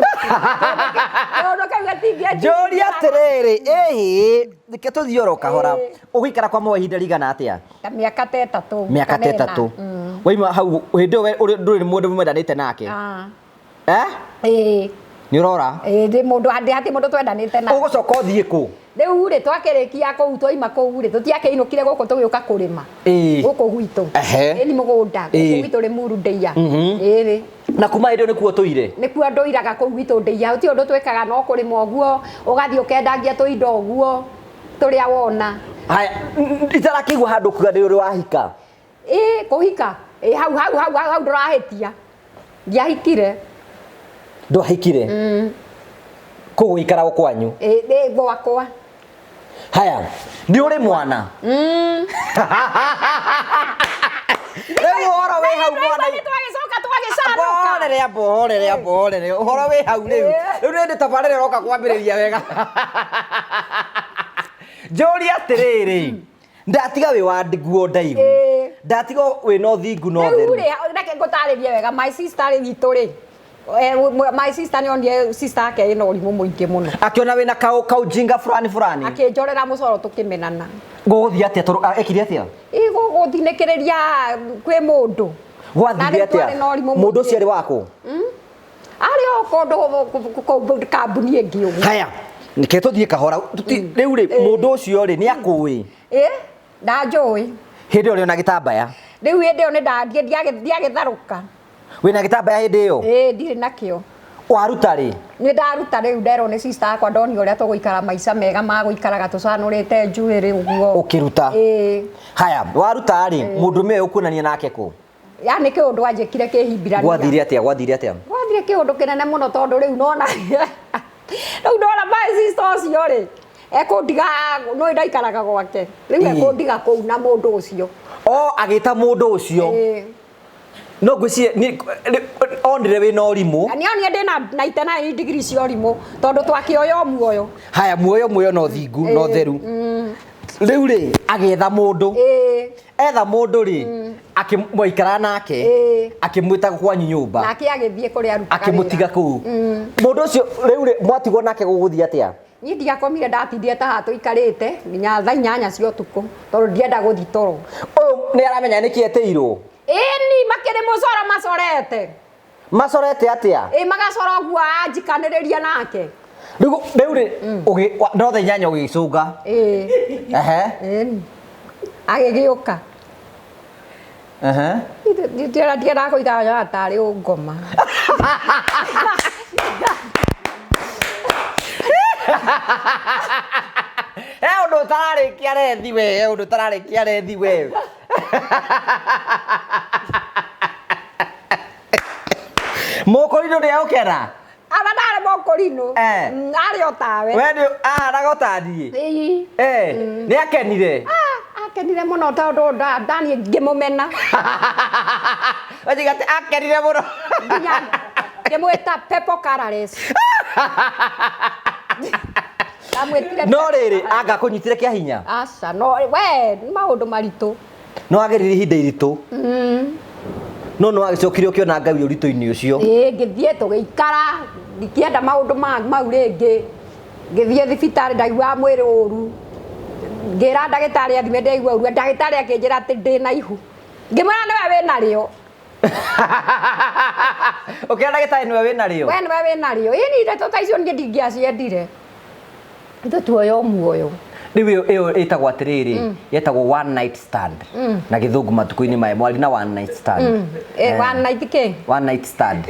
ona kau gatingĩ njũria atĩrĩrĩ reke tũthiĩ oro kahora ũgĩikara kwa mwe ihinda rigana atĩa mĩaka ta 3 mĩaka ta 3 waima hau hĩndĩ ĩyo ndũrĩ mũndũ mwendanĩte nake nĩ ũrora ndĩ mũndũ hati mũndũ twendanĩte nake ũgũcoka ũthiĩ kũ rĩu rĩ twakĩrĩkia kũu twaima kũu rĩ tũtiakĩinũkire gũkũ tũgĩũka kũrĩma gũkũ gwitũ nĩ mũgũnda gũkũ gwitũ rĩ Muru Ndeia ĩrĩ na kuma hĩndĩ ĩyo nĩkuo tũire nĩkuo ndũiraga kũu gwitũ Ndeia ti ũndũ twĩkaga no kũrĩma ũguo ũgathiĩ ũkendagia tũindo ũguo tũrĩa wona haya itarakĩigua handũ kuga nĩ ũrĩ wahika kũhika hau ndũrahĩtia ndiahikire ndwahikire kũu gũikara kwanyu gwakwa haya nĩ ũrĩ mwana rĩu ũhoro wĩ hau mwana mbohorere ũhoro wĩ hau rĩu nĩ tabarĩra ũroka kwambĩrĩria wega njũria atĩrĩrĩ ndatiga wĩ wa nguo ndaihu ndatiga wĩ no thingu no theru reke ngũtarĩrie wega my sister rĩ witũ rĩ my sister nĩ onire sister yake ĩna ũrimũ mũingĩ mũno akĩona wĩna kaũjinga fulani akĩnjorera mũcoro tũkĩmenana gũgũthiĩ atĩa ekire atĩa gũthinĩkĩrĩria kwĩ mũndũ gwathire atĩa mũndũ ũcio arĩ wakũ arĩ o kũndũ kambuni ĩngĩ ũguo haya nĩke tũthiĩ kahora rĩu rĩ mũndũ ũcio rĩ nĩ akũĩ ndanjũĩ hĩndĩ ĩyo na gĩtambaya rĩu hĩndĩ ĩyo nĩ ndiagĩtharũka wĩna gĩtambaya hĩndĩ ĩyo ndirĩ nakĩo waruta rĩ nĩ ndaruta rĩu nderwo nĩ sister yakwa ndonio ũrĩa tũgũikara maica mega ma gũikaraga tũcanũrĩte njuĩrĩ ũguo ũkĩruta haya waruta rĩ mũndũ ũmwe ũkuonania nake kũ yani kĩũndũ anjĩkire kĩhimbirania gwathire atĩa gwathire kĩũndũ kĩnene mũno tondũ rĩu nona rĩu ndona my sister ũcio rĩ ekũndiga no ndaikaraga gwake rĩu ekũndiga kũu na mũndũ ũcio agĩta mũndũ ũcio no ngwĩciria onire wĩna ũrimũ nĩonire ndĩna 99 degree cia ũrimũ tondũ twakĩoya muoyo haya muoyo no thingu no theru rĩu rĩ agetha mũndũ etha mũndũ rĩ akĩmũikara nake akĩmwĩta kwanyu nyũmba nake agĩthiĩ kũrĩa arutaga akĩmũtiga kũu mũndũ ũcio rĩu rĩ mwatigwo nake gũgũthiĩ atĩa niĩ ndiakomire ndatindire ta haha tũikarĩte nginya thaa 8 cia ũtukũ tondũ ndienda gũthiĩ toro nĩ aramenya nĩkĩ etĩirwo ni makĩrĩ mũcoro macorete atĩa magacora ũguo anjikanĩrĩria nake rĩu rĩ no thaa 8 ũgĩcũnga agĩgĩũka ndiendaga kũikara tarĩ ũngoma ũndũ ũtararĩkia rethi we mũkũrinũ nĩ aũkena ana ndarĩ mũkũrinũ arĩ o tawe nagotaniĩ nĩ akenire akenire mũno tondũ ndani ngĩmũmena oigate akenire mũno ngĩmwĩta Pepo Carales no rĩrĩ anga kũnyitire kĩa hinya aca no we maũndũ maritũ no agerire ihinda iritũ no agĩcokire ũkĩona Ngai ũritũ-inĩ ũcio ngĩthiĩ tũgĩikara ngĩkĩenda maũndũ mau rĩngĩ ngĩthiĩ thibitarĩ ndaigua mwĩrĩ ũru ngĩra ndagĩtarĩ athime ndaigua ũru ndagĩtarĩ akĩnjĩra atĩ ndĩna ihu ngĩmwĩra nĩwe wĩna rĩo ũkĩra ndagĩtarĩ nĩwe wĩna rĩo we nĩwe wĩna rĩo ĩni ndeto ta icio niĩ ndingĩaciendire tuoyo muoyo rĩu ĩyo ĩtagwo atĩrĩrĩ yetagwo one night stand na gĩthũngũ matukũ-inĩ maya mwari na one night stand one night kĩ one night stand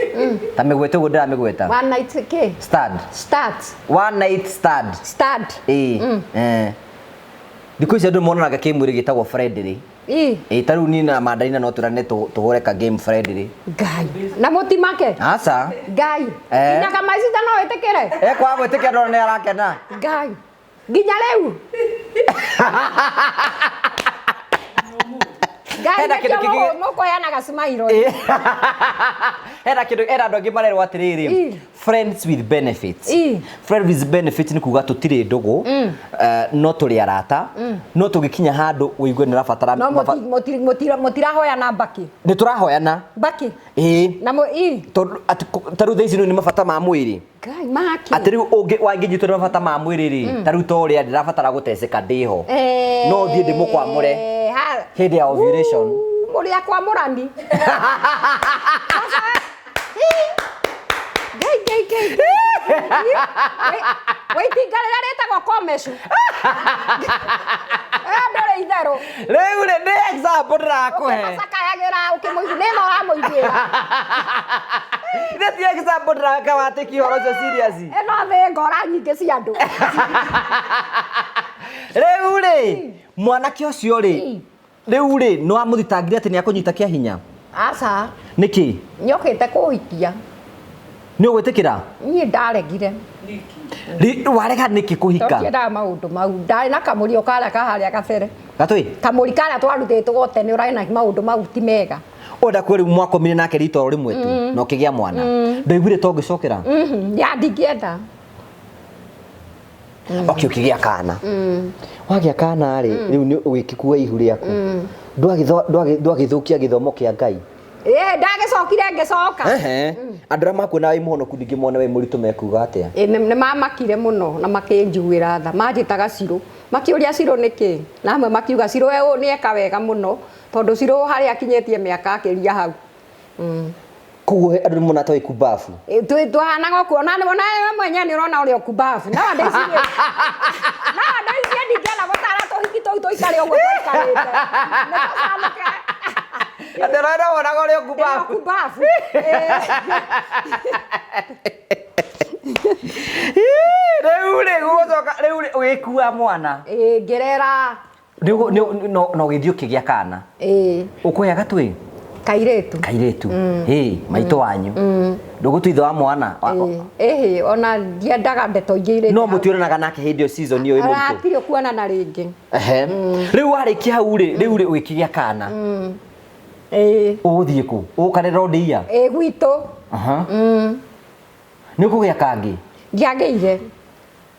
ta mĩgwete ũguo ndĩramĩgweta one night kĩ one night stand thikũ ici andũ monanaga kĩmwĩrĩ gĩtagwo friendly Taru ni na Mandarina no turane tuhore ka game friendly. Ngai. Na mutimake? Aca. Ngai. Nginya kama icita no wetekere? Kwa gwetekera ndo ne arakena. Ngai. Nginya riu. Hena kindu kingi moko yana gasumairo. Hena kindu era ndo ngimarerwo atiriri. Friends with benefits. Friends with benefits ni kuga tutire ndugu no turi arata no tugikinya handu uigue ni rafatara no motirahoya na baki ni turahoyana baki na mo taru theici ni mabata ma mwiri Ngai maki ati riu ungi wanginyitwo ni mabata ma mwiri ri taru to ria ndirabatara guteceka ndiho no thie ndimukwamure hindi ya ovulation muri akwa murani Gay. Wait, tinggalera retagwo komeshu. Ndore itherũ. Rĩu nĩ example ndĩrakũhe. Ũkayagĩra ũkĩmũigua nĩ ma ũramũiguĩra. Nĩ ti example ndĩraka watĩki ũhoro ũcio serious. Ĩno thĩ ngora nyingĩ cia andũ. Rĩu rĩ mwanake ũcio rĩ rĩu rĩ no amũthitangire atĩ nĩ akũnyita kĩa hinya. Aca. Nĩkĩ? Nyokĩte kũhikia. Ni ugwitikira ni ndaregire warega niki kuhika ndiendaga maundu mau ndari na kamurio kara kaharia gabere gatwi kamuri kara twarutĩtwo gote ni urai na maundu mau ti mega oda kweri mwakomire nake rito rimwe tu no kigia mwana ndaiguire to ngicokera ya ndingienda ukigia kana wagia kana ri riu ni ugikikua ihu riaku ndwagithukia githomo kia Ngai ndagicokire ngicoka andra makwona wai muhonoku ndingimone wai muritu mekuga atia ni mamakire muno na makinjuira tha manjitaga Ciro makiuria Ciro niki na amwe makiuga Ciro we ni eka wega muno tondu Ciro hari akinyetie miaka akiria hau kuwe andu muna toi kubafu twahanaga kuona ni mona mwenye ni urona uri kubafu na ndisi ndingena gutara tuhiki tuikare uguo tuikarite Aterana wana gore kubafu. Kubafu. Reule gozoka reule wekua mwana. Gerera. No githio kigia kana. Ukoya gatwe. Kairetu. Maito wanyu. Ndugutwitho wa mwana. Ona ndiendaga ndeto ingire. No mutioranaga nake hindi o season iyo imuritu. Atire kuona na ringi. Riu warikia hau riu wikigia kana. Uthie ku ukarera ndia gwito ni kugia kangi ndiageire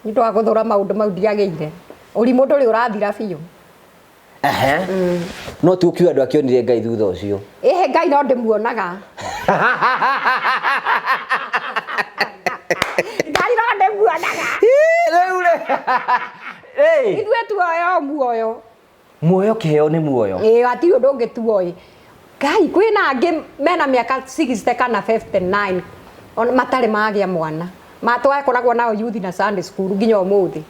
ni twa guthura maundu mau ndiageire uri mundu ri urathira biu no tu kiu andu akionire Ngai thutha ucio Ngai no ndimuonaga Ngai no ndimuonaga ithuĩ tuoyo muoyo kiheo ni muoyo ati undu ungi tuoyi Ngai kwina angi mena miaka 60 kana 59 on matari magia mwana matwakoragwo nao youth na Sunday school nginya umuthi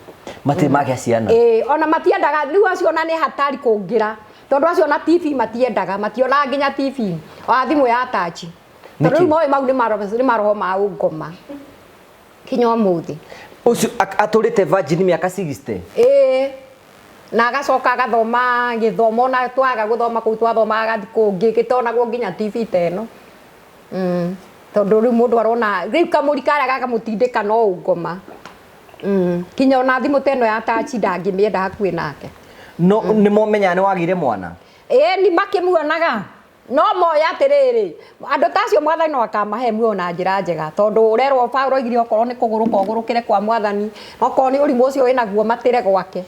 mati magia ciana ona matiendaga riu acio na ni hatari kungira tondu acio na TV matiendaga mationa nginya TV o thimu ya touch tondu moi mau ni maroho ma ungoma kinya umuthi ucio aturite virgin miaka 60 na agacoka agathoma githomo na twaga guthoma kuu twathoma agathi kungi gitonagwo nginya TV teno tondu riu mundu arona riu kamuri kara gakamutindika no ungoma kinya ona thimu teno ya touch ndangimienda hakuhi nake no ni momenya ni wagire mwana ni makimuonaga no moya atiriri andu tacio mwathani no akamahe muo na njira njega tondu urerwo Paulo igire okorwo ni kuguruka ugurukire kwa mwathani okorwo ni urimu ucio wina guo matire gwake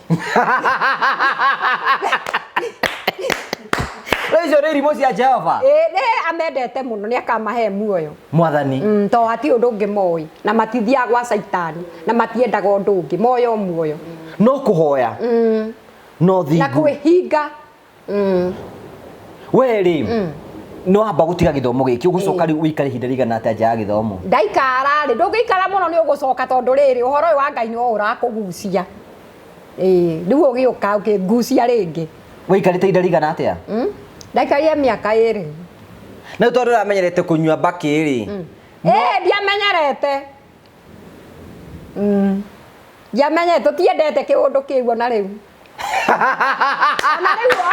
Rejo riri mosi ya Jehova amendete muno ni akamahe muoyo mwathani to hati undu ungi moi na matithia gwa saitani na matiendaga undu ungi moyo muoyo no kuhoya no thigu na kwihinga weri no amba gutiga githomo giki ugucoka ri wikare hinda rigana ata ja githomo ndaikara ri ndungikara muno ni ugucoka tondu riri uhoro wa Ngai ni urakugucia riu ugiuka ukigucia ringi wikarite hinda rigana atia ndaikaria miaka 2 na tondu ramenyerete kunyua baki ri ndiamenyerete ndiamenyerete tiendete kiundu kiuo na riu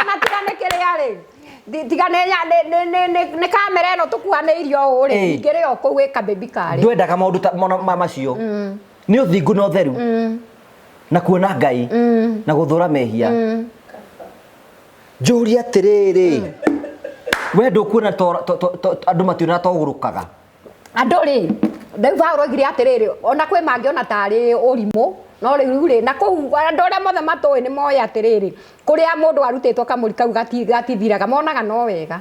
ona tigane kiria ri tigane ne kamera eno tukuhaneirio uri ngire o ku wika baby kari ndwendaga maundu macio ni uthingu no theru na kuona Ngai na guthura mehia njuria atiriri we ndukuona andu mationa togurukaga andu ri ndauga urogire atiriri ona kwi mangiona tari urimu no riu ri na ku andu aria mothe matoi ni moya atiriri kuria mundu arutitwo kamuri kau gatithiraga monaga no wega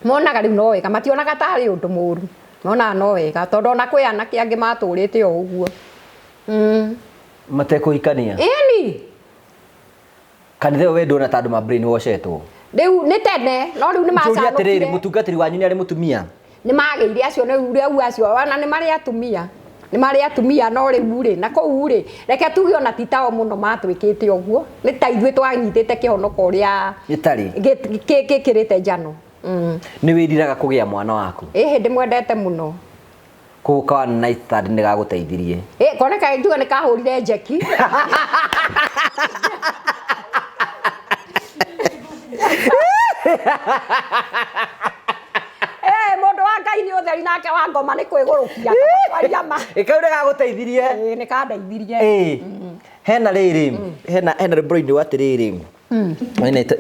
monaga riu no wega mationaga tari undu muru monaga no wega tondu ona kwi anake angi maturite o uguo matekuhikania eni kanitha we ndona tandu ma brain washetwo riu ni tene no riu ni macanukire atiriri mutungatiri wanyu ni ari mutumia ni mageire acio ni riu acio wana ni mari atumia no riu ri na kou ri reke tuge ona titao muno matwikite uguo ni ta ithwe twanyitite kihonoko uria gitari gikirite njano ni wiriraga kugia mwana waku ndi mwendete muno kuka na ithari ni gaguteithirie koneka njuga ni kahurire njeki mundu wa Ngai ni utheri nake wa ngoma ni kwigurukia kwaria ma ikaure gaguteithirie ni kandeithirie hena riri hena brain wa tiriri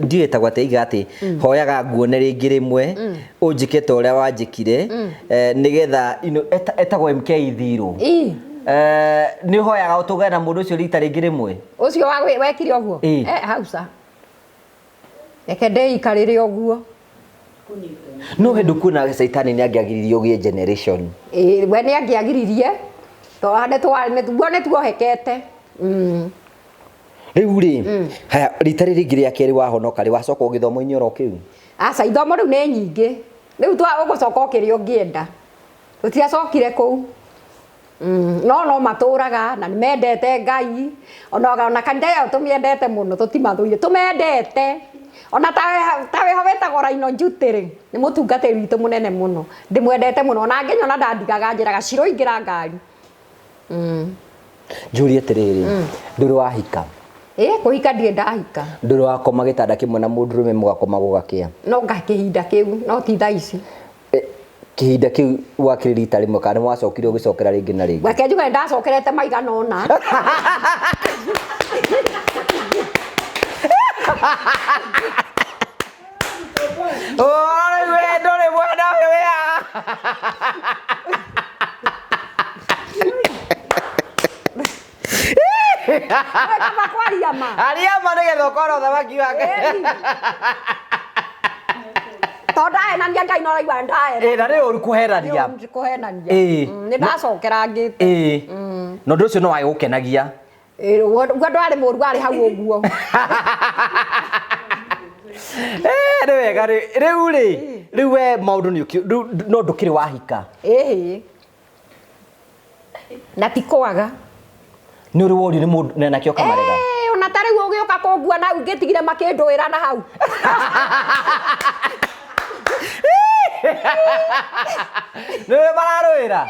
ndieta gwateiga ati hoyaga nguone ringi rimwe unjikete uria wanjikire nigetha etagwo MK Ithiru ni hoyaga utugana mundu ucio rita ringi rimwe ucio wekire uguo hausa reke ndeikarire uguo no hendu kuna saitani ni angiagiririe ugie generation we ni angiagiririe to ande twone tuohekete riu ri haya rita ringi ria keri wahonoka ri wacoka ugithomo-ini oro kiu aca ithomo riu ni nyingi riu ugucoka ukiri ungienda tutiacokire kuu no maturaga na nimendete Ngai ona kanitha yao tumiendete muno tutimathuire tumendete ona tawe hoveta goraino njutiri ni mutungatiri witu munene muno ndimwendete muno ona ngenya ndandigaga njiraga ciro ingira ngari njuri atiriri nduru wahika kuhika ndire ndahika nduru wakoma gitanda kimwe na mundurume mugakoma gugakia no ngakihinda kiu no ti thaa ici kihinda kiu wakiri rita rimwe kana mwacokire ugicokera ringi na ringi wake njuga ndacokerete maigana ona we ndore mwana wea kama kwaria ma ariama nigetha ukora thamaki wake tondae na Ngai no raigua ndae na ri uru kuherania ni ndacokera ngite no ndu ucio no wagigukenagia gwa ndwari muru ari hau uguo ni wega riu we maundu ni no ndukiri wahika na tikwaga ni uri wori ni mundu na kio kamarega ona tari ugioka kungua na ungitigire makindwira na hau niwe mararwira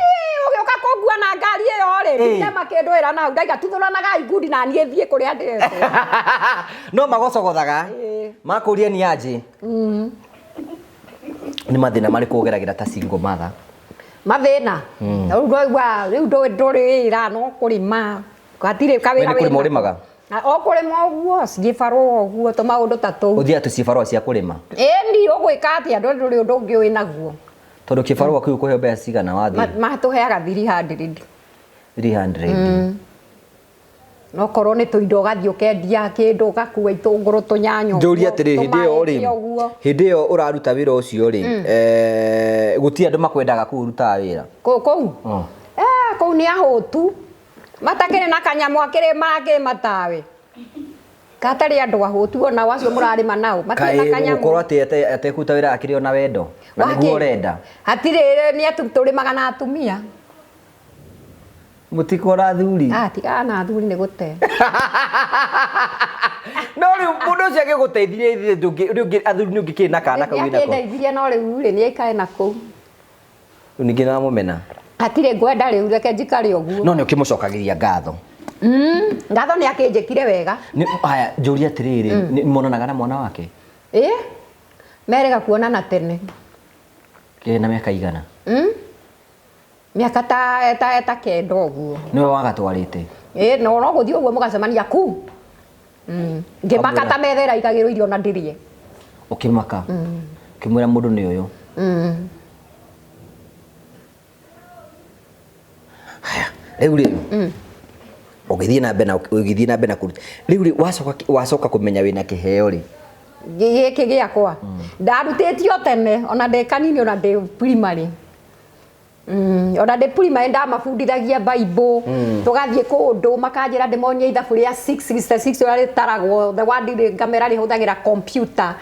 ugioka kungua na ngari iyo ri ndigire makindwira na hau ndaiga tuthuranaga igundi na nie thie kuria ndete no magocogothaga makuria ni aje ni mathina mari kugeragira ta single mother mathina riu nduri wira no kurima gatire kawira kuri murimaga o kurima uguo cifarwo uguo to maundu tatu uthia tu cifarwo cia kurima ndi ugwika atia nduri undu ungi wina guo tondu kifarwo kiu kuhe mbeca cigana wathi matuheaga 300 no korwo ni tuindo gathio kendia kindu gakua itunguru tunyanyo njuri atiri hindi iyo uraruta wira ucio ri guti andu makwendaga kuruta wira kou kou ni ahutu matakire na kanyamu akire marake matawe katari andu ahutu ona wacio murarima nao matakire na kanyamu korwo ate kuta wira akiri ona wendo na niguo urenda hatire ni aturimaga na atumia mutikora thuri tiga na thuri ni gute no riu mundu ucio agiguteithirie ithe ndungi athuri ni ungikiri na kana kau wina ko ndeithirie no riu ri ni ikae na ku ningi na mumena hatire ngwenda riu reke njikare uguo no ni ukimucokagiria ngatho ngatho ni akinjikire wega ni haya njuria atiriri ni monanaga na mwana wake merega kuonana tene na miaka igana miaka ta kenda uguo niwe wagatwarite no guthii uguo mugacemania ku ngimaka ta methera ikagirwo irio na ndirie ukimaka kimwira mundu ni uyu haya riu ugithii na mbere na kuruta riu wacoka kumenya wina kiheo ri giki giakwa ndarutitio tene ona ndi kanini ona ndi primary ona ndi primary ndamabundithagia Bible tugathie kundu makanjira ndimonye ithabu ria 666 ria ritaragwo the word ngamera rihuthagira computer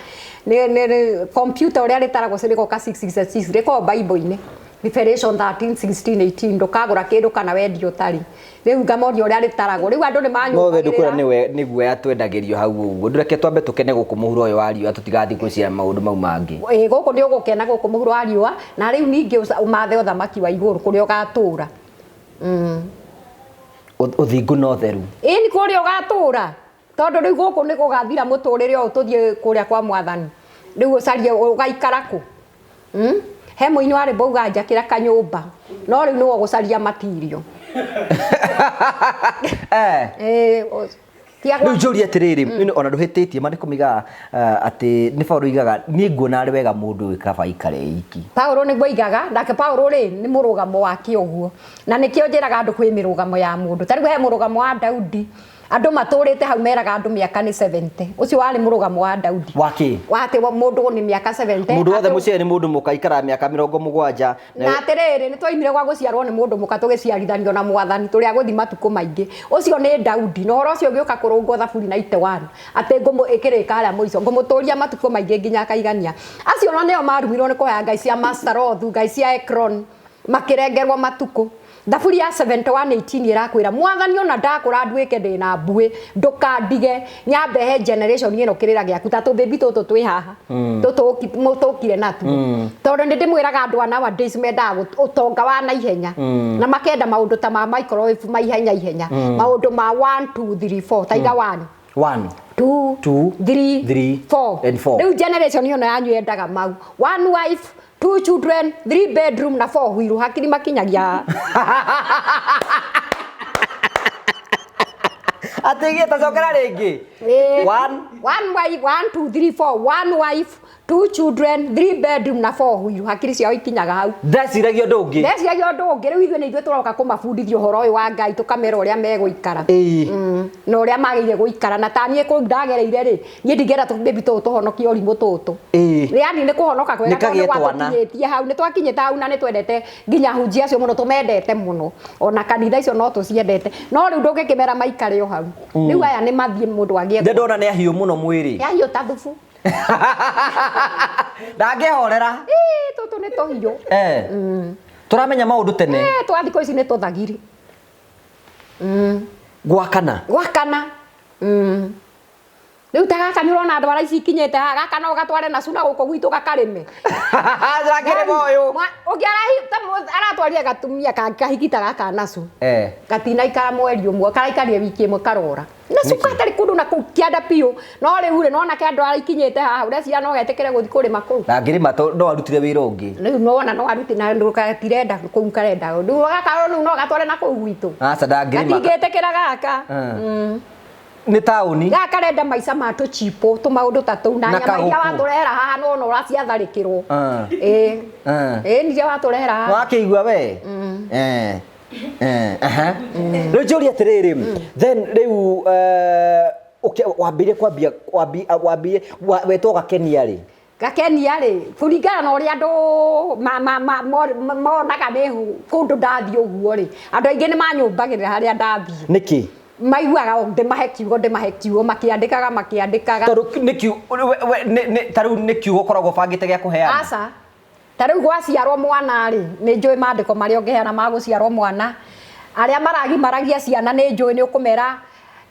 ni computer uria ritaragwo ciriko ka 666 riko Bible-ini Revelation 13:16-18 ndukagura kindu kana wendio tari riu ngamoria uria ritaragwo riu andu ni manyu no wendu kura ni guoya twendagirio hau uguo ndureke twambe tukene guku muhuro uyu wa riua tutigathi gucia maundu mau mangi guku ni ugukena guku muhuro wa riua na riu ningi umathe uthamaki wa iguru kuria ugatura uthingu no theru ni kuria ugatura tondu riu guku ni gugathira muturire o tuthie kuria kwa mwathani riu ucarie ugaikara ku he muini wari bauga njakira kanyumba no riu no gucaria material riu njuri atiriri ona nduhititie mane kumiga ati ni Paulo igaga ni nguona ari wega mundu wikaba ikare iki Paulo ni gwigaga ndake Paulo ri ni murugamo wake uguo na nikio njiraga andu kwi mirugamo ya mundu tariu he murugamo wa Daudi andu maturite hau meraga andu miaka ni 70 ucio wari murugamo wa Daudi wate mundu ni miaka 70 mundu wothe mucie ni mundu mukaikara miaka 70 na atiriri ni twaimire gwa guciarwo ni mundu muka tugiciarithanio na mwathani turi aguthi matuko maingi ucio ni Daudi no horo ucio gioka kurungwo thaburi 91 ati ngumu ikirika aria muico ngumuturia matuko maingi nginya akaigania acio no neo marumirwo ni kuhaya ngai cia Masterothu ngai cia Ekron makirengerwo matuko thaburi ya 71:18 irakwira mwathani ona ndakura ndwike ndina mbui ndukandige nyambe he generation ino kirira giaku tatu baby tutu twi haha mutukire natu tondu ndimwiraga andu ana wa days mendaga utonga wa na ihenya na makenda maundu ta ma microwave ma ihenya maundu ma 1 2 3 4 taiga 1 2 3 4 and 4 riu generation ino yanyu yendaga mau 1 wife 2 children 3 bedroom na 4 hwiru hakiri makinyagia ategie tacokera ringi 1 wife 1 2 3 4 1 wife 2 children 3 bedroom na 4 hwiru hakiri ciao ikinyaga hau ndeciragia ndungi riu ithuĩ nĩ ithuĩ tũroka kũmabundithia ũhoro ũyũ wa Ngai tũkamera ũrĩa megũikara na ũrĩa magĩrĩire gũikara na taniĩ kũ ndagereire rĩ niĩ ndingĩenda baby tũtũ tũhonokie ũrimũ tũtũ yani nĩ kũhonoka kwega tondũ gwatũkinyĩtie hau nĩ twakinyĩte hau na nĩ twendete nginya hunjia acio mũno tũmendete mũno ona kanitha icio no tũciendete no rĩu ndũngĩkĩmera maikare o hau rĩu aya nĩ mathiĩ mũndũ agĩe ndona nĩ ahiũ mũno mwĩrĩ ahiũ ta thubu ndangĩhorera tũtũ nĩ tũhiũ turamenya maundu tene twathiko ici nĩ tũthagiri gwakana riu ta gaka nĩ ũrona ndwara ici ikinyĩte haha gaka no gatware na cuna gũkũ gwitũ gakarĩme ndakĩrĩma ũyũ ũngĩ aratwarire gatumia kahikita gaka nacu gatinaikara mweri ũmwe karaikarie wiki ĩmwe karora na cuka hatarĩ kũndũ na kũu kĩanda biũ no rĩu rĩ nona kĩa ndwara ikinyĩte haha ũreciria no getĩkĩre gũthiĩ kũrĩma kũu ndangĩrĩma no arutire wĩra ũngĩ rĩu nona no arute na ndũgatirenda kũu karenda rĩu gaka rĩu no gatware na kũu gwitũ aca ndangĩrĩma gatingĩtĩkĩra gaka nĩ taũni gaka renda maica ma tũchipo tũmaũndũ ta tũu na nyama iria watũrehera haha no no ũraciatharĩkĩrwo nĩria watũrehera haha wakĩigua we rĩu njũria atĩrĩrĩ then rĩu wambĩire wambĩire wetwo Gakenia rĩ Gakenia rĩ kũringana na ũrĩa andũ monaga nĩ kũndũ ndathiĩ ũguo rĩ andũ aingĩ nĩ manyũmbagĩrĩra harĩa ndathiĩ nĩkĩ maiguaga ndĩmahe kiugo makĩandĩkaga tondũ tarĩu nĩ kiugo ũkoragwo bangĩte gĩa kũheana aca tarĩu gwaciarwo mwana rĩ nĩ njũĩ maandĩko marĩa ũngĩheana ma gũciarwo mwana arĩa maragimaragia ciana nĩ njũĩ nĩ ũkũmera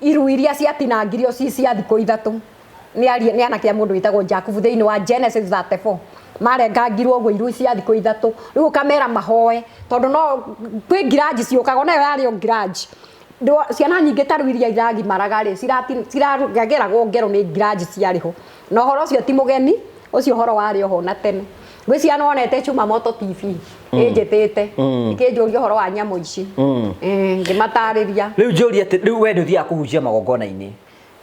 iru iria ciatinangirio cia thikũ ithatũ nĩ anake mũndũ wĩtagwo Jacob thĩinĩ wa Genesis 34 marengangirwo ũguo iru cia thikũ ithatũ rĩu kamera mahoe tondũ no kwĩ ngiraji ciũkaga nayo yarĩ o ngiraji ciana nyingĩ ta iria iragimaraga rĩ ciragerago ngero nĩ ngiraji ciarĩho na ũhoro ũcio ti mũgeni ũcio ũhoro warĩ oho na tene gwĩ ciana onete Chumamoto TV ĩnjĩtĩte ikĩnjũria ũhoro wa nyamũ ici ngĩmatarĩria rĩu njũria atĩ rĩu we ndũthiaga kũhunjia magongona-inĩ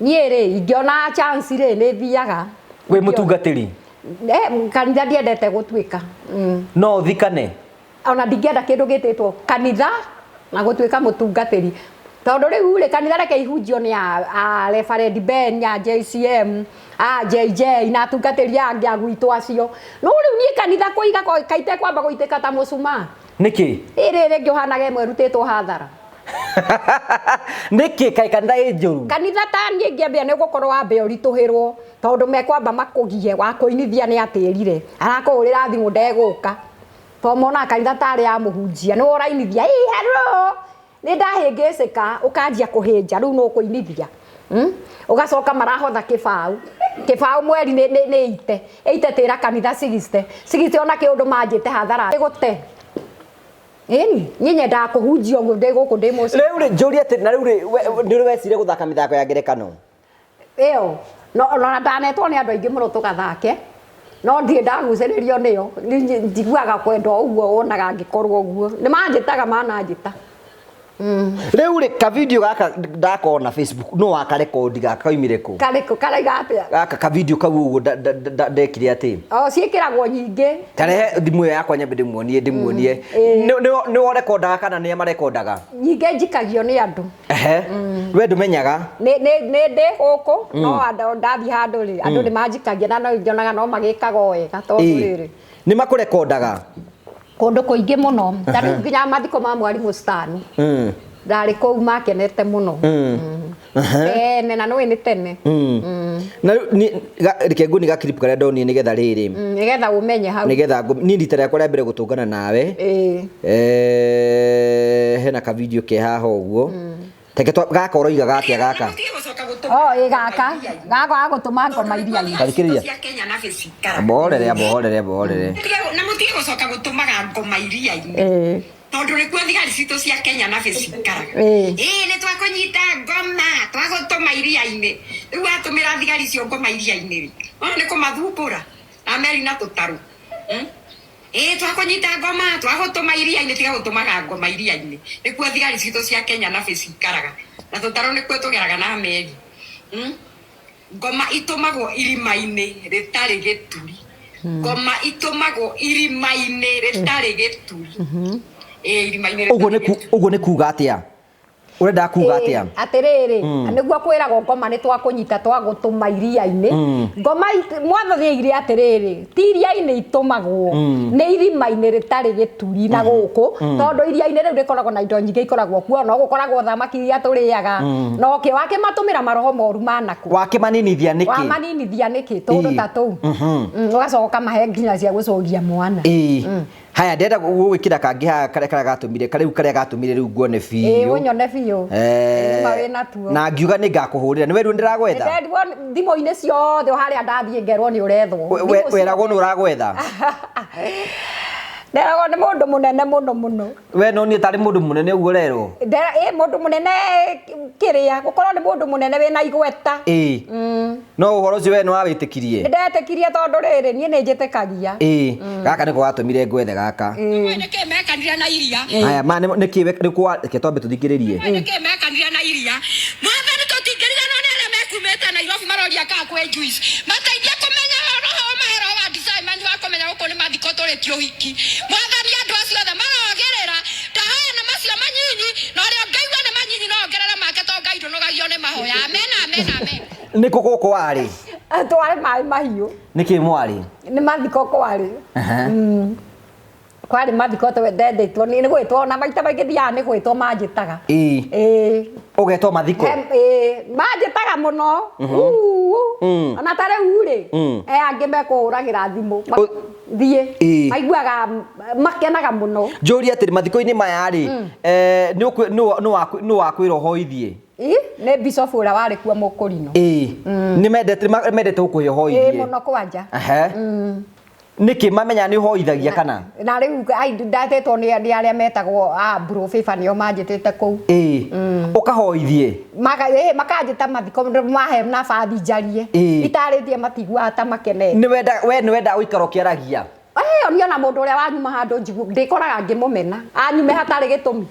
niĩ rĩ ingĩona chance rĩ nĩ thiaga wĩ mũtungatĩri kanitha ndiendete gũtuĩka no thikane ona ndingĩenda kĩndũ gĩtĩtwo kanitha na gũtuĩka mũtungatĩri tondũ rĩu rĩ kanitha reke ihunjio nĩ Reverend Ben ya JCM JJ na atungatĩri angĩ a gwitũ acio no rĩu niĩ kanitha kũiga kaite kwamba gũitĩka ta mũcuma nĩkĩ ĩrĩ rĩngĩ ũhanaga ĩmwe rutĩtwo hathara nĩkĩ kaĩ kanitha ĩ njũru kanitha ta niĩ ngĩambia nĩ gũkorwo wambe ũritũhĩrwo tondũ mekwamba makũgie wa kũinithia nĩ atĩrire arakũhũrĩra thimũ ndegũka to mona kanitha tarĩ ya mũhunjia nĩ ũrainithia hello nĩ ndahĩngĩcĩka ũkanjia kũhĩnja rĩu no kũinithia ũgacoka marahotha kĩbaũ mweri nĩ ite tĩra kanitha 60 ona kĩũndũ manjĩte hathara gũte ĩni niĩ nyendaga kũhunjia ũguo ndĩ gũkũ ndĩ mũciĩ rĩu rĩ njũria atĩ na rĩu rĩ ndũrĩ wecire gũthaka mĩthako ya ngerekano ĩyo no ndanetwo nĩ andũ aingĩ mũno tũgathake no ndirĩ ndagucĩrĩrio nĩyo njiguaga kwendwo ũguo wonaga ngĩkorwo ũguo nĩ manjĩtaga mananjĩta rĩu rĩ ka video gaka ndakona Facebook no wakarekondi gaka kaumire kũ karaiga atĩa gaka ka video kau ũguo ndekire atĩ ciĩkĩragwo nyingĩ tarehe thimũ yakwa nyambe ndĩmuonie nĩ worekondaga kana nĩ marekondaga nyingĩ njikagio nĩ andũ we ndũmenyaga nĩ ndĩ gũkũ no ndathiĩ handũ rĩ andũ nĩ manjikagia na no nyonaga no magĩkaga wega tondũ rĩrĩ nĩ makũrekondaga kũndũ kũingĩ mũno tarĩu nginya mathiko ma mwarimũ Stan ndarĩ kũu makenete mũno tene na nĩ tene na reke ngũni ga clip karĩa ndonire nĩgetha rĩrĩ nĩgetha ũmenye hau nĩgetha niĩ rita rĩakwa rĩa mbere gũtũngana nawe hena ka video ke haha ũguo teke gaka ũroiga gatĩa gaka gaka gagũtũma ngoma iria-inĩ tarikĩria bohorere na mũtige gũcoka gũtũmaga ngoma iria-inĩ tondũ nĩkuo thigari citũ cia Kenya na cikaraga nĩ twakũnyita ngoma twagũtũma iria-inĩ rĩu atũmĩra thigari cio ngoma iria-inĩ rĩ ona nĩ kũmathumbũra na meri na tũtarũ twakũnyita ngoma twagũtũma iria-inĩ tiga gũtũmaga ngoma iria-inĩ nĩkuo thigari citũ cia Kenya na cikaraga na tũtarũ nĩkuo tũgeraga na meri ngoma itumagwo irima-inĩ rĩtarĩ gĩturi ngoma itumagwo irima-inĩ rĩtarĩ gĩturi irima-inĩ ũguo nĩ kuga atĩa urenda kuga atia atiriri niguo kwiragwo ngoma ni twakunyita twagutuma iria-ini ngoma mwathathire atiriri ti iria-ini itumagwo ni irima-ini ritari gituri na guku tondu iria-ini riu rikoragwo na indo nyingi ikoragwo kuo no gukoragwo thamaki iria turiaga no ke wake matumira maroho moru manaku wake maninithia niki wamanithia niki tondu tatu ugacoka mahe nginya cia gucoria mwana haya ndenda gwikira kangi ha kare gatumire kare kare gatumire riu nguone biyo unyone biyo mawina tuo na ngiuga ni ngakuhurira ni weru ndiragwetha thimo-ini ciothe haria ndathie ngerwo ni urethwo weragwo ni uragwetha nderago ni mundu munene muno we no ni tari mundu munene uguo rero mundu munene kiria gukorwo ni mundu munene wina igweta no uhoro ucio we no awitikirie ndetikirie tondu riri nie ni njitikagia gaka niko gatumire ngwethe gaka niki mekanire na iria haya ma niki niko ke twambe tuthikiririe niki mekanire na iria mothe ni tutingirire no ni aria mekumete Nairobi maroria ka kwe juice mateithia kumenya roho mahero wa design wa kumenya uko ni mathiko turitio hiki mwathani andu acio othe marogirira ndahaya na macio manyinyi no ria ngaigua ni manyinyi no ongerera make to ngai ndunugagio ni mahoya amen niko goko wari tware mai mahiu niki mwari ni mathiko kwari kwari mathiko twendetwo ni gwitwo na maita maingi thia ni gwitwo manjitaga ugetwo mathiko manjitaga muno ona tare uri angi mekuhuragira thimu thie maiguaga makenaga muno njuri atiri mathiko-ini maya ri no wakwira hoithie ne bishop ura wari kuo mukurino ni mendete gukuhe hoithie muno kwanja niki mamenya ni hoithagia kana na riu ai ndatetwo ni aria metagwo bro FIFA nio manjitite kuu ukahoithie makanjita mathiko mahe na bathi njarie itaritie matigua ta makene ni wenda uikaro kiaragia niona mundu uria wanyuma handu njigu ndikoraga ngimumena anyume hatari gitumi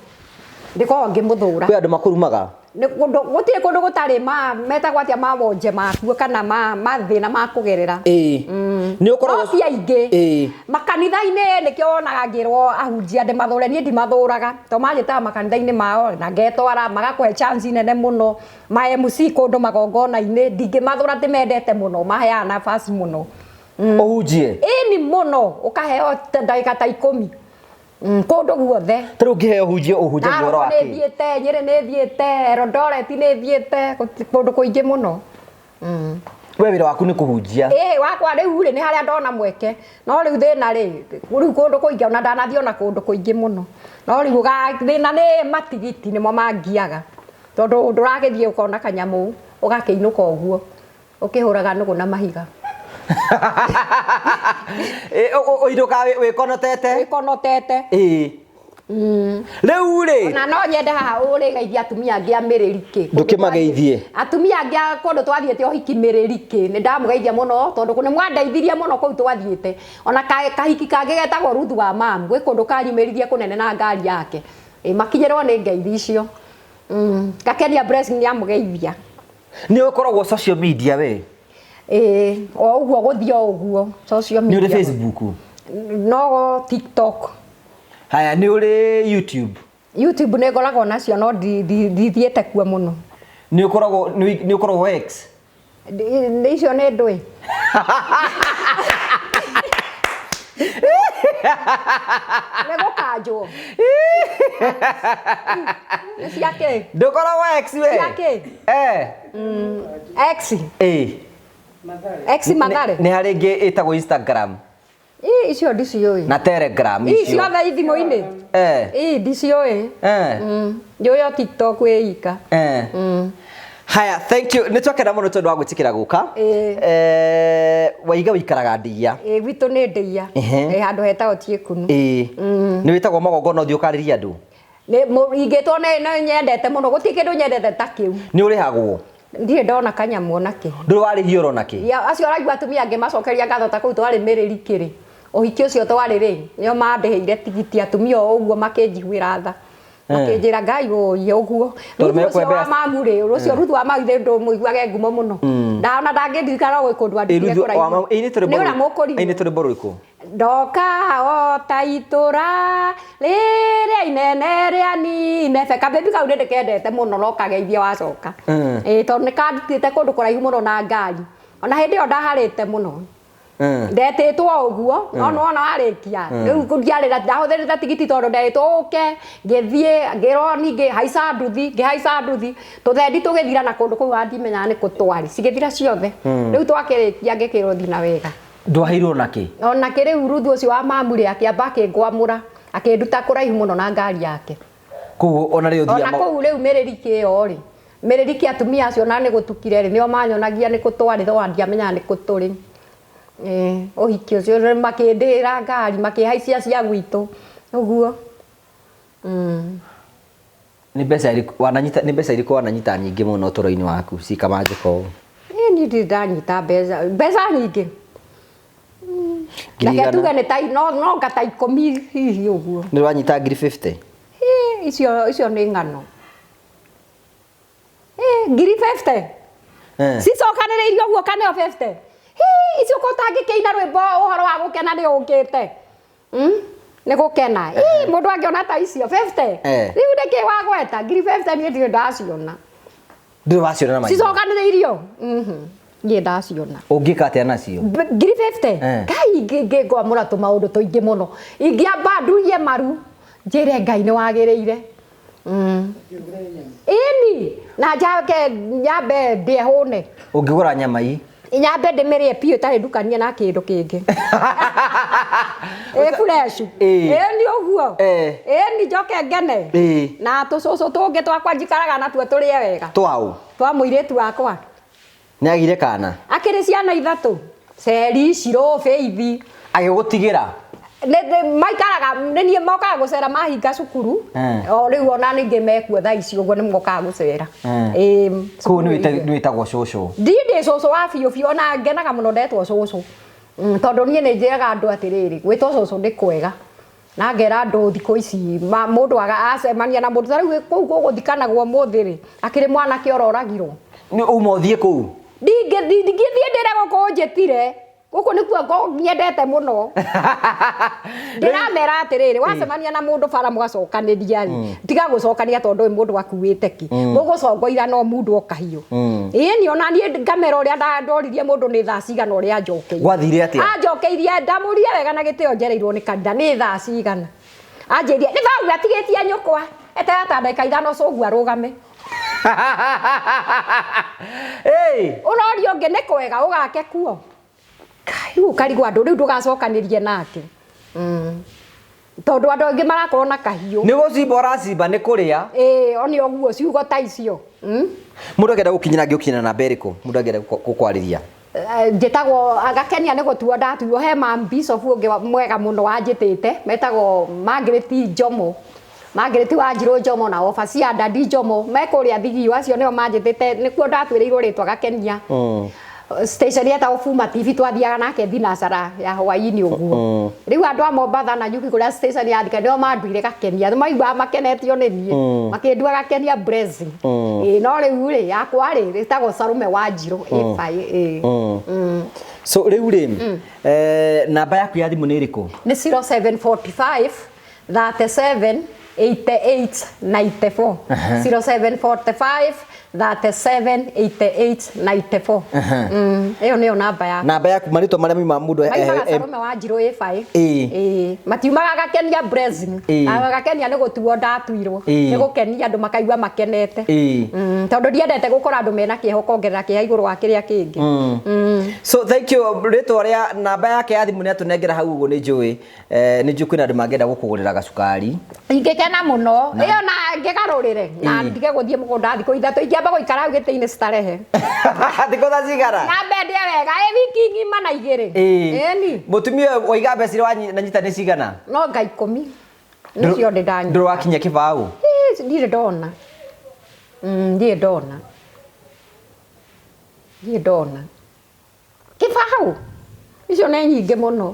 ndiko ngimuthura kwi andu makurumaga ni gutire kundu gutari metagwo atia mawonje makuo kana mathina makugerera ni ukoragwo cia ingi makanitha-ini nikio wonaga ngirwo ahunjia ndi mathure ni ndi mathuraga to manjitaga makanitha-ini mao na ngetwara magakwe chance nene muno ma MC kundu magongona-ini ndingimathura ndimendete muno maheaga nafasi muno uhunjie ni muno ukaheo ndagika ta 10 kundu guothe tru ngiheo hunjie uhunjie ngoro wake ni thiete Nyeri ni thiete Eldoret ni thiete kundu kuingi muno we wira waku ni kuhunjia wakwa riu ri ni haria ndona mweke no riu thina ri riu kundu kuingi ona ndanathiona kundu kuingi muno no riu thina ni matigiti nimo mangiaga tondu nduragithie ukona kanyamu ugakiinuka uguo ukihuraga nugu na mahiga oiruka wikonotete riu ri na no nyende haha uri geithia atumia angi amiririki ndukimageithie atumia angi kundu twathiete ohiki miririki ni ndamugeithia muno tondu ni mwandeithirie muno kuu twathiete ona kahiki kangi getagwo Ruth wa Mamu gwi kundu kanyumiririe kunene na ngari yake makinyirwo ni ngeithi icio Gakenia blessing ni amugeithia ni ukoragwo social media we o uguo guthio uguo social media ni uri Facebook no TikTok haya ni uri YouTube ne ngoragwo nacio no ndithiete kuo muno ni ukoragwo X icio ni ndui Lego kanjo siake ndukoragwo X we siake X X Mathare ni hari ngi itagwo Instagram icio ndicioi na Telegram icio tha ithimo-ini ndicioi yo TikTok ika haya thank you nitwakena muno tondu wa gwitikira guka waiga wikaraga ndia gwitu ni ndia handu hetagwo Tiekunu ni witagwo magongona uthi ukariria andu ingitwo ne nyendete muno gutikindu nyendete ta kiu ni urihagwo ndire ndona kanyamu onake nduri warihio onake ya acio aragwa atumia angi macokeria ngatho ta kuu twari miririkiri uhiki ucio twari ri nio mandeheire tigiti atumia uguo makinjiguira tha makinjira ngai uyo uguo ucio wa Mamu ri ucio Ruth wa Mamu ndo muiguage ngumo muno ndaona ndangirikana gwikundu andire kuraihu ni ura mukuri ini turi boruriku ndoka o taitura riria inene ria nine feka baby kau ndikendete muno no kageithia wacoka tondu nikandutite kundu kuraihu muno na ngari ona hindi yo ndaharite muno ndetitwo uguo no no warikia riu kundiarira ndahuthirite tigiti tondu ndetwo uke ngithie ngiro ningi haica nduthi tuthendi tugithira na kundu kuu andimenya ni kutwari cigithira ciothe riu twakirikia ngikirwo thina wega ndwahirwo naki onake riu Ruth ucio wa Mamu ri akiamba akingwamura akinduta kuraihu muno na ngari yake kuu ona ri uthia ona kuu riu miririki iyo ri miririki atumia acio na ni gutukire ri nio manyonagia ni kutwaritho andiamenya ni kuturi ohiki ucio makindira ngari makihaicia cia gwitu uguo ni mbeca iriku wananyita nyingi muno toro-ini waku cikamanjika ũũ ni ndanyita mbeca nyingi Reke tuge ni tai no ngata 10 hihi uguo ni wanyita 50 icio ni ngano 50 cicokanĩrĩirio guo kaneo 50 icio ko tangĩkĩina rwĩmbo ũhoro wa gũkena nĩ ũngĩte nĩ gũkena mũndũ angĩona ta icio 50 rĩu nĩkĩ wagweta 50 niĩ ndirĩ ndaciona ndĩrĩ waciona na maitho cicokanĩrĩirio niĩ ndaciona ũngĩka atĩa nacio 50 ngai ngĩngwamũra tũmaũndũ tũingĩ mũno ingĩamba ndurie maru njĩre ngai nĩ wagĩrĩire ini na nyambe ndĩhũne ũngĩgũra nyama ii nyambe ndĩmĩrĩe piũ itarĩ ndukanie na kĩndũ kĩngĩ fresh ni ũguo ni njoke ngene na tũcũcũ tũngĩ twakwa njikaraga natuo tũrĩe wega twaũ twa mũirĩtu wakwa nĩ agire kana akĩrĩ ciana ithatũ Ceri, Shiro, Faith agigutigĩra maikaraga nĩ mokaga gũcera mahinga cukuru o rĩu ona ningĩ mekuo thaa ici ũguo nĩ mokaga gũcera kũu nĩ wĩtagwo cũcũ ndĩ cũcũ wa biũ ona ngenaga mũno ndetwo cũcũ tondũ niĩ nĩ njĩraga andũ atĩrĩrĩ gwĩtwo cũcũ nĩ kwega na ngera andũ thikũ ici mũndũ acemania na mũndũ tarĩu kũu gũgũthikanagwo mũthĩ rĩ akĩrĩ mwanake ũroragirwo uma ũthiĩ kũu ndingĩthiĩ ndĩre gũkũ njĩtire gũkũ nĩkuo nyendete mũno ndĩramera atĩrĩrĩ wacemania na mũndũ bara mũgacokanĩria tiga gũcokania tondũ ũyũ mũndũ akuĩte ki mũgũcongoira no mũndũ o kahiũ ĩni ona niĩ ngamera ũrĩa ndoririe mũndũ nĩ thaa cigana ũrĩa anjokeire gwathire atĩa anjokeirie ndamũria wega na gĩtĩo njereirwo nĩ kanitha nĩ thaa cigana anjĩria nĩ thaa uga atigĩtie nyũkwa eterera ta ndagĩka ithano cũgu arũgame ũrorio ũngĩ nĩ kwega ũgake kuo rĩu karigwo andũ rĩu ndũgacokanĩrie nake tondũ andũ angĩ marakorwo na kahiũ nĩ gũcimba ũracimba nĩ kũrĩa oni ũguo ciugo ta icio mũndũ angĩenda gũkinyĩra ngĩũkinyĩra namba ĩrĩkũ mũndũ angĩenda gũkwarĩria njĩtagwo Gakenia nĩ gũtuo ndatuo he bishop ũngĩ mwega mũno wanjĩtĩte metagwo Margaret Wanjirũ Njomo na Ofacia Dadi Njomo mekũrĩa Thigio acio nĩo manjĩtĩte nĩkuo ndatuĩrĩirwo rĩtwa Gakenia station yetagwo Fuma TV twathiaga nake thinacara ya hwainĩ ũguo rĩu andũ a Mombatha na Nyuki kũrĩa station ya thika nĩo manduire Gakenia nĩ maiguaga makenetio nĩ niĩ makĩndua Gakenia blessing no rĩu rĩ yakwa rĩ rĩtagwo Sarume Wanjirũ so rĩu rĩ namba yaku ya thimũ nĩ ĩrĩkũ nĩ 0745 37 88 94 0745 37 88 94 ĩyo nĩyo namba yaku marĩtwa marĩa mima mũndũ Sarume Wanjirũ matiumaga Gakenia blessing Gakenia nĩ gũtuo ndatuirwo nĩ gũkenia andũ makaigua makenete tondũ ndiendete gũkora andũ mena kĩeho kongerera kĩeha igũrũ wa kĩrĩa kĩngĩ so thank you rĩtwa rĩa namba yake ya thimũ nĩ atũnengera hau ũguo nĩ njũĩ kwĩna andũ mangĩenda gũkũgũrĩra gacukari ingĩkena mũno ĩyo na ngĩgarũrĩre na ndige gũthiĩ mũgũnda thikũ ithatũ ingĩamba gũikara hau gĩtĩ-inĩ starehe thikũ ta cigana nyambe ndĩe wega wiki ng'ima na igĩrĩ ĩni mũtumia waiga mbeca iria wanyita nĩ cigana no nga 10 nĩcio ndĩ ndanyita ndũrakinya kĩbaũ ndirĩ ndona kĩbaũ icio nĩ nyingĩ mũno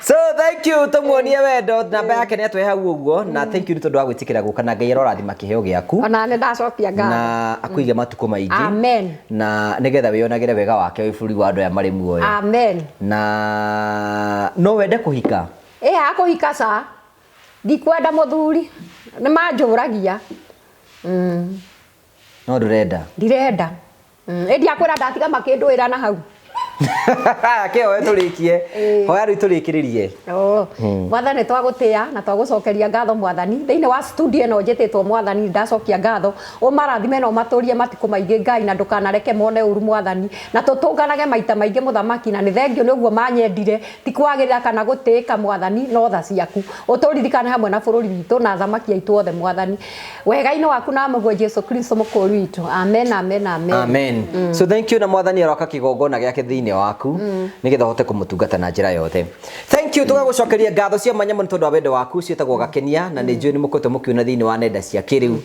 so thank you tumuonie wendo namba yake nĩ atwe hau ũguo na thank you nĩ tondũ wa gwĩtĩkĩra gũka na Ngai arorathima kĩheo gĩaku ona nĩ ndacokia ngatho na akuige matukũ maingĩ amen na nĩgetha wĩonagĩre wega wake wĩ bũrũri wa andũ aya marĩ muoyo amen na no wende kũhika akũhika ca ndikwenda mũthuri nĩ manjũragia no ndũrenda ndirenda ĩndi akwĩra ndatiga makĩndũĩra na hau kĩoe tũrĩkie hoya rĩu tũrĩkĩrĩrie mwathani twagũtĩa na twagũcokeria ngatho mwathani thĩinĩ wa studio ĩno njĩtĩtwo mwathani ndacokia ngatho ũmarathime na ũmatũrie matikũ maingĩ Ngai na ndũkanareke mone ũru mwathani na tũtũnganage maita maingĩ mũthamaki na nĩ thengio nĩ ũguo manyendire ti kwagĩrĩra kana gũtĩĩka mwathani no tha ciaku ũtũririkane hamwe na bũrũri witũ na thamaki aitũ othe mwathani wega-inĩ waku na mũgwe Jesu Kristo mũkũri witũ amen amen amen amen so thank you na mwathani aroka kĩgongona gĩake thĩinĩ waku nĩgetha hote kũmũtungata na njĩra yothe thank you tũgagũcokeria ngatho cia mwanya mũno tondũ wa wendo waku ciĩtagwo Gakenia na nĩ njũĩ nĩ mũkoretwo mũkiuna thĩinĩ wa nenda cia kĩrĩu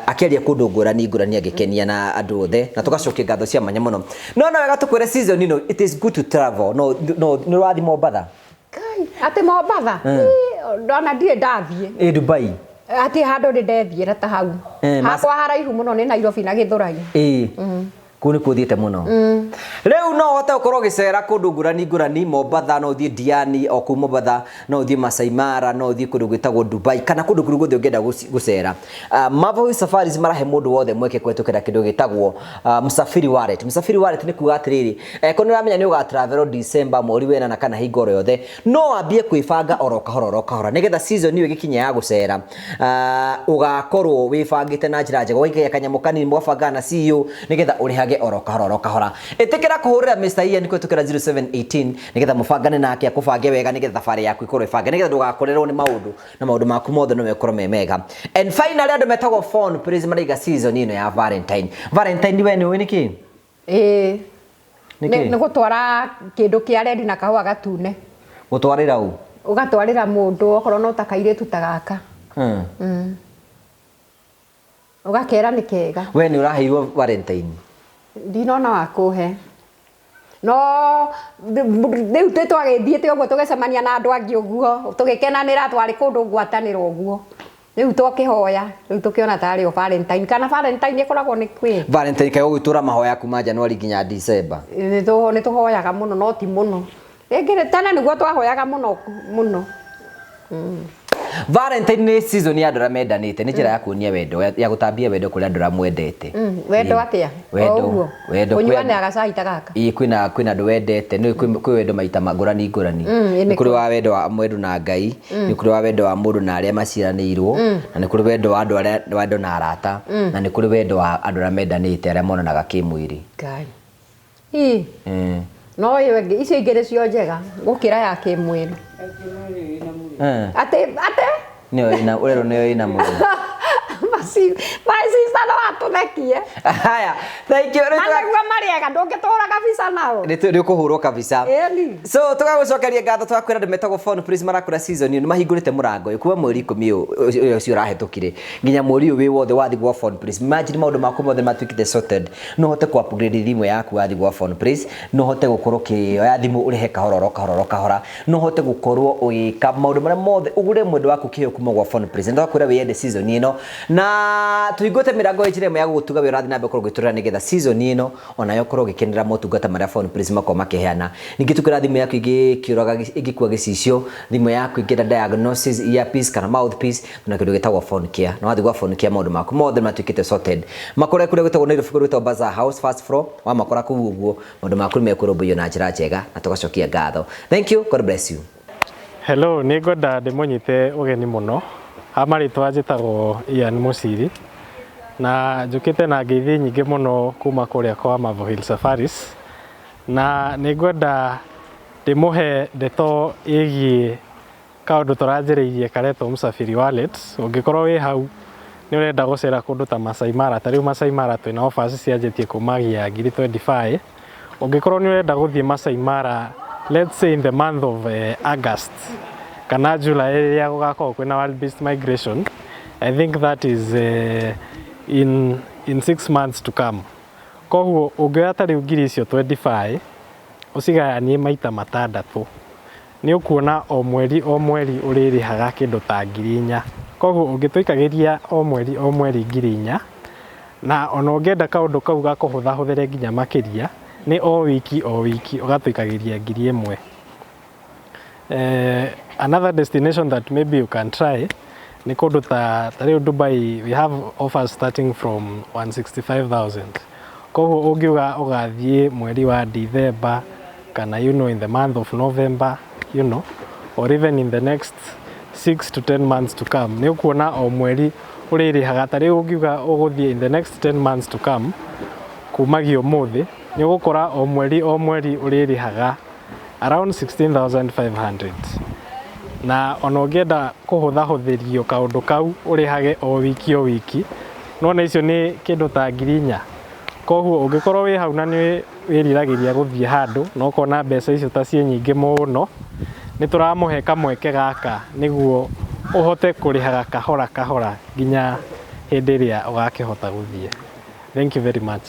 akĩaria kũndũ ngũrani agĩkenia na andũ othe na tũgacokia ngatho cia mwanya mũno no wega tũkwĩre season ĩno it is good to travel no nĩ ũrathiĩ Mombatha atĩ Mombatha ndona ndirĩ ndathiĩ Dubai atĩ handũ nĩ ndethiĩra ta hau hakwa haraihu mũno nĩ Nairobi na Gĩthũrai kũu nĩ kũthiĩte mũno rĩu no hote gũkorwo gĩcera kũndũ ngũrani Mombatha no ũthiĩ Diani o kũu Mombatha no ũthiĩ Masai Mara no ũthiĩ kũndũ gwĩtagwo Dubai kana kũndũ kũrĩa guothe ũngĩenda gũcera Marvel Safaris marahe mũndũ wothe mweke kũhetũkĩra kĩndũ gĩtagwo Msafiri Wallet nĩ kuuga atĩrĩrĩ ko nĩ ũramenya nĩ ũgatravel December mweri wena kana hingo oro yothe no wambie kwĩbanga oro kahora nĩgetha season ĩyo ĩgĩkinya ya gũcera ũgakorwo wĩbangĩte na njĩra njega ũgaikia kanyamũ kanini mwabanga na CEO nĩgetha ũrĩhage oro kahora ĩtĩkĩra kũhũrĩra Mr. Ian kũhetũkĩra 0718 nĩgetha mũbangane nake akũbange wega nĩgetha thabarĩ yaku ikorwo ĩbange nĩgetha ndũgakorerwo nĩ maũndũ maku mothe no mekorwo me mega and finally andũ metagwo phone please maraiga season ĩno ya Valentine we nĩ ũĩ nĩkĩ nä gå twara kä ndå kä arendi na kahua gatune gå twarä ra u å gatwarä ra må ndå okorwo no ta kairä tu ta gaka å gakera nä kega we nä å raheirwo Valentine ndinona wa kå he no rä u twä twagä thiä te å guo tå gecemania na andå angä å guo tå gä kenanä ra twarä kå ndå ngwatanä ra å guo rä u twakä hoya rä u tå kä ona tarä o Valentine kana Valentine ä koragwo nä kwä Valentine kaä gå gä tå ra mahoya kuma Januari nginya December nä tå hoyaga må no no ti må no rä ngä tene nä guo twahoyaga må no Valentine nä season ya andå arä a mendanä te nä njä ra ya kuonia wendo ya gå tambia wendo kå rä andå arä a mwendete wendo atä wendo å nyuanä agacai ta gaka kwä na andå wendete kwä wendo maita ngå rani nä kå rä wa wendo wa mwendå na Ngai nä kå rä wa wendo wa må ndå na arä a maciaranä irwo na nä kå rä wendo wa andå arä a wendo na arata na nä kå rä wendo wa andå arä a mendanä te arä a monanaga kä mwä rä no ä ngä icio ingä rä cio njega gå kä ra ya kä mwä rä atä å rerwo nä ä na må macisa no atå nekie haya thank you anagua marĩega ndũngĩtũra kabica nao nĩ kå hå rwo kabica so tũgagå cokeria ngatho twakwä ra andå metagwo Phone Prince marakå ra season nĩ mahingå rä te må rango kuma mweri 10 å cio ũrahetå kire nginya mweri ũyũ wĩ wothe wathi gwa Phone Prince imagine maũndũ maku mothe matuĩkĩte sorted no hote ku upgrade thimũ yaku wathi gwa Phone Prince no hote gũkorwo kĩoya thimũ ũrĩhe kahora no hote gũkorwo ũgĩka maũndũ marĩa mothe ũgũre mwendwa waku kĩheo kuma gwa Phone Prince nĩ twakwĩra wĩende season ĩno na tuingote mirango ijire ya gutuga we rathi nambe korwo giturira nigetha season ino ona yo korwo gikenera motungata maria Phone Prince mako makeheana ningi tukira thimu yaku igikiuraga igikua gicicio thimu yaku igenda diagnosis earpiece kana mouthpiece na kindu gitagwo phone care na wathi gwa phone care maundu maku mothe matukite sorted makore kure gitagwo nä rå rwitwo Bazaar House first floor wa makora kuu guo maundu maku mekurumbuyo na njira njega na tugacokia ngatho thank you god bless you hello nä ngwenda ndĩmũnyite ũgeni mũno amarĩtwa njĩtagwo Ian Mũciri na njũkĩte na ngeithi nyingĩ mũno kuma kũrĩa kwa Mavo Hill Safaris na nĩ ngwenda ndĩmũhe ndeto ĩgiĩ kaũndũ tũranjĩrĩirie karetwo Msafiri Wallet ũngĩkorwo wĩ hau nĩ ũrenda gũcera kũndũ ta Masai Mara ta rĩu Masai Mara twĩna offers cianjĩtie kumagia 2025 ũngĩkorwo nĩ ũrenda gũthiĩ Masai Mara let's say in the month of August kana July ĩrĩa gũgakorwo kwĩna world beast migration I think that is in 6 months to come koguo ũngĩoya ta rĩu ngiri icio 25 ũcigayanie maita matandatũ nĩ ũkuona o mweri ũrĩrĩhaga kĩndũ ta 4,000 koguo ũngĩtũikagĩria o mweri 4,000 na ona ũngĩenda kaũndũ kau gakũhũthahũthĩre nginya makĩria nĩ o wiki ũgatũikagĩria 1,000 another destination that maybe you can try ni kũndũ ta rĩu Dubai we have offers starting from 165,000 koguo ũngiuga ũgathiĩ mweri wa December kana in the month of November or even in the next 6 to 10 months to come nĩ ũkuona o mweri ũrĩrĩhaga ta rĩu ũngiuga ũgũthiĩ in the next 10 months to come kumagio ũmũthĩ nĩ ũgũkora o mweri ũrĩrĩhaga around 16,500 na ona ũngĩenda kũhũthahũthĩrio kaũndũ kau ũrĩhage o wiki nona icio nĩ kĩndũ ta 4,000 koguo ũngĩkorwo wĩ hau na nĩ wĩriragĩria gũthiĩ handũ na ũkona mbeca icio ta ciĩ nyingĩ mũno nĩ tũramũhe kamweke gaka nĩguo ũhote kũrĩhaga kahora nginya hĩndĩ ĩrĩa ũgakĩhota gũthiĩ. Thank you very much.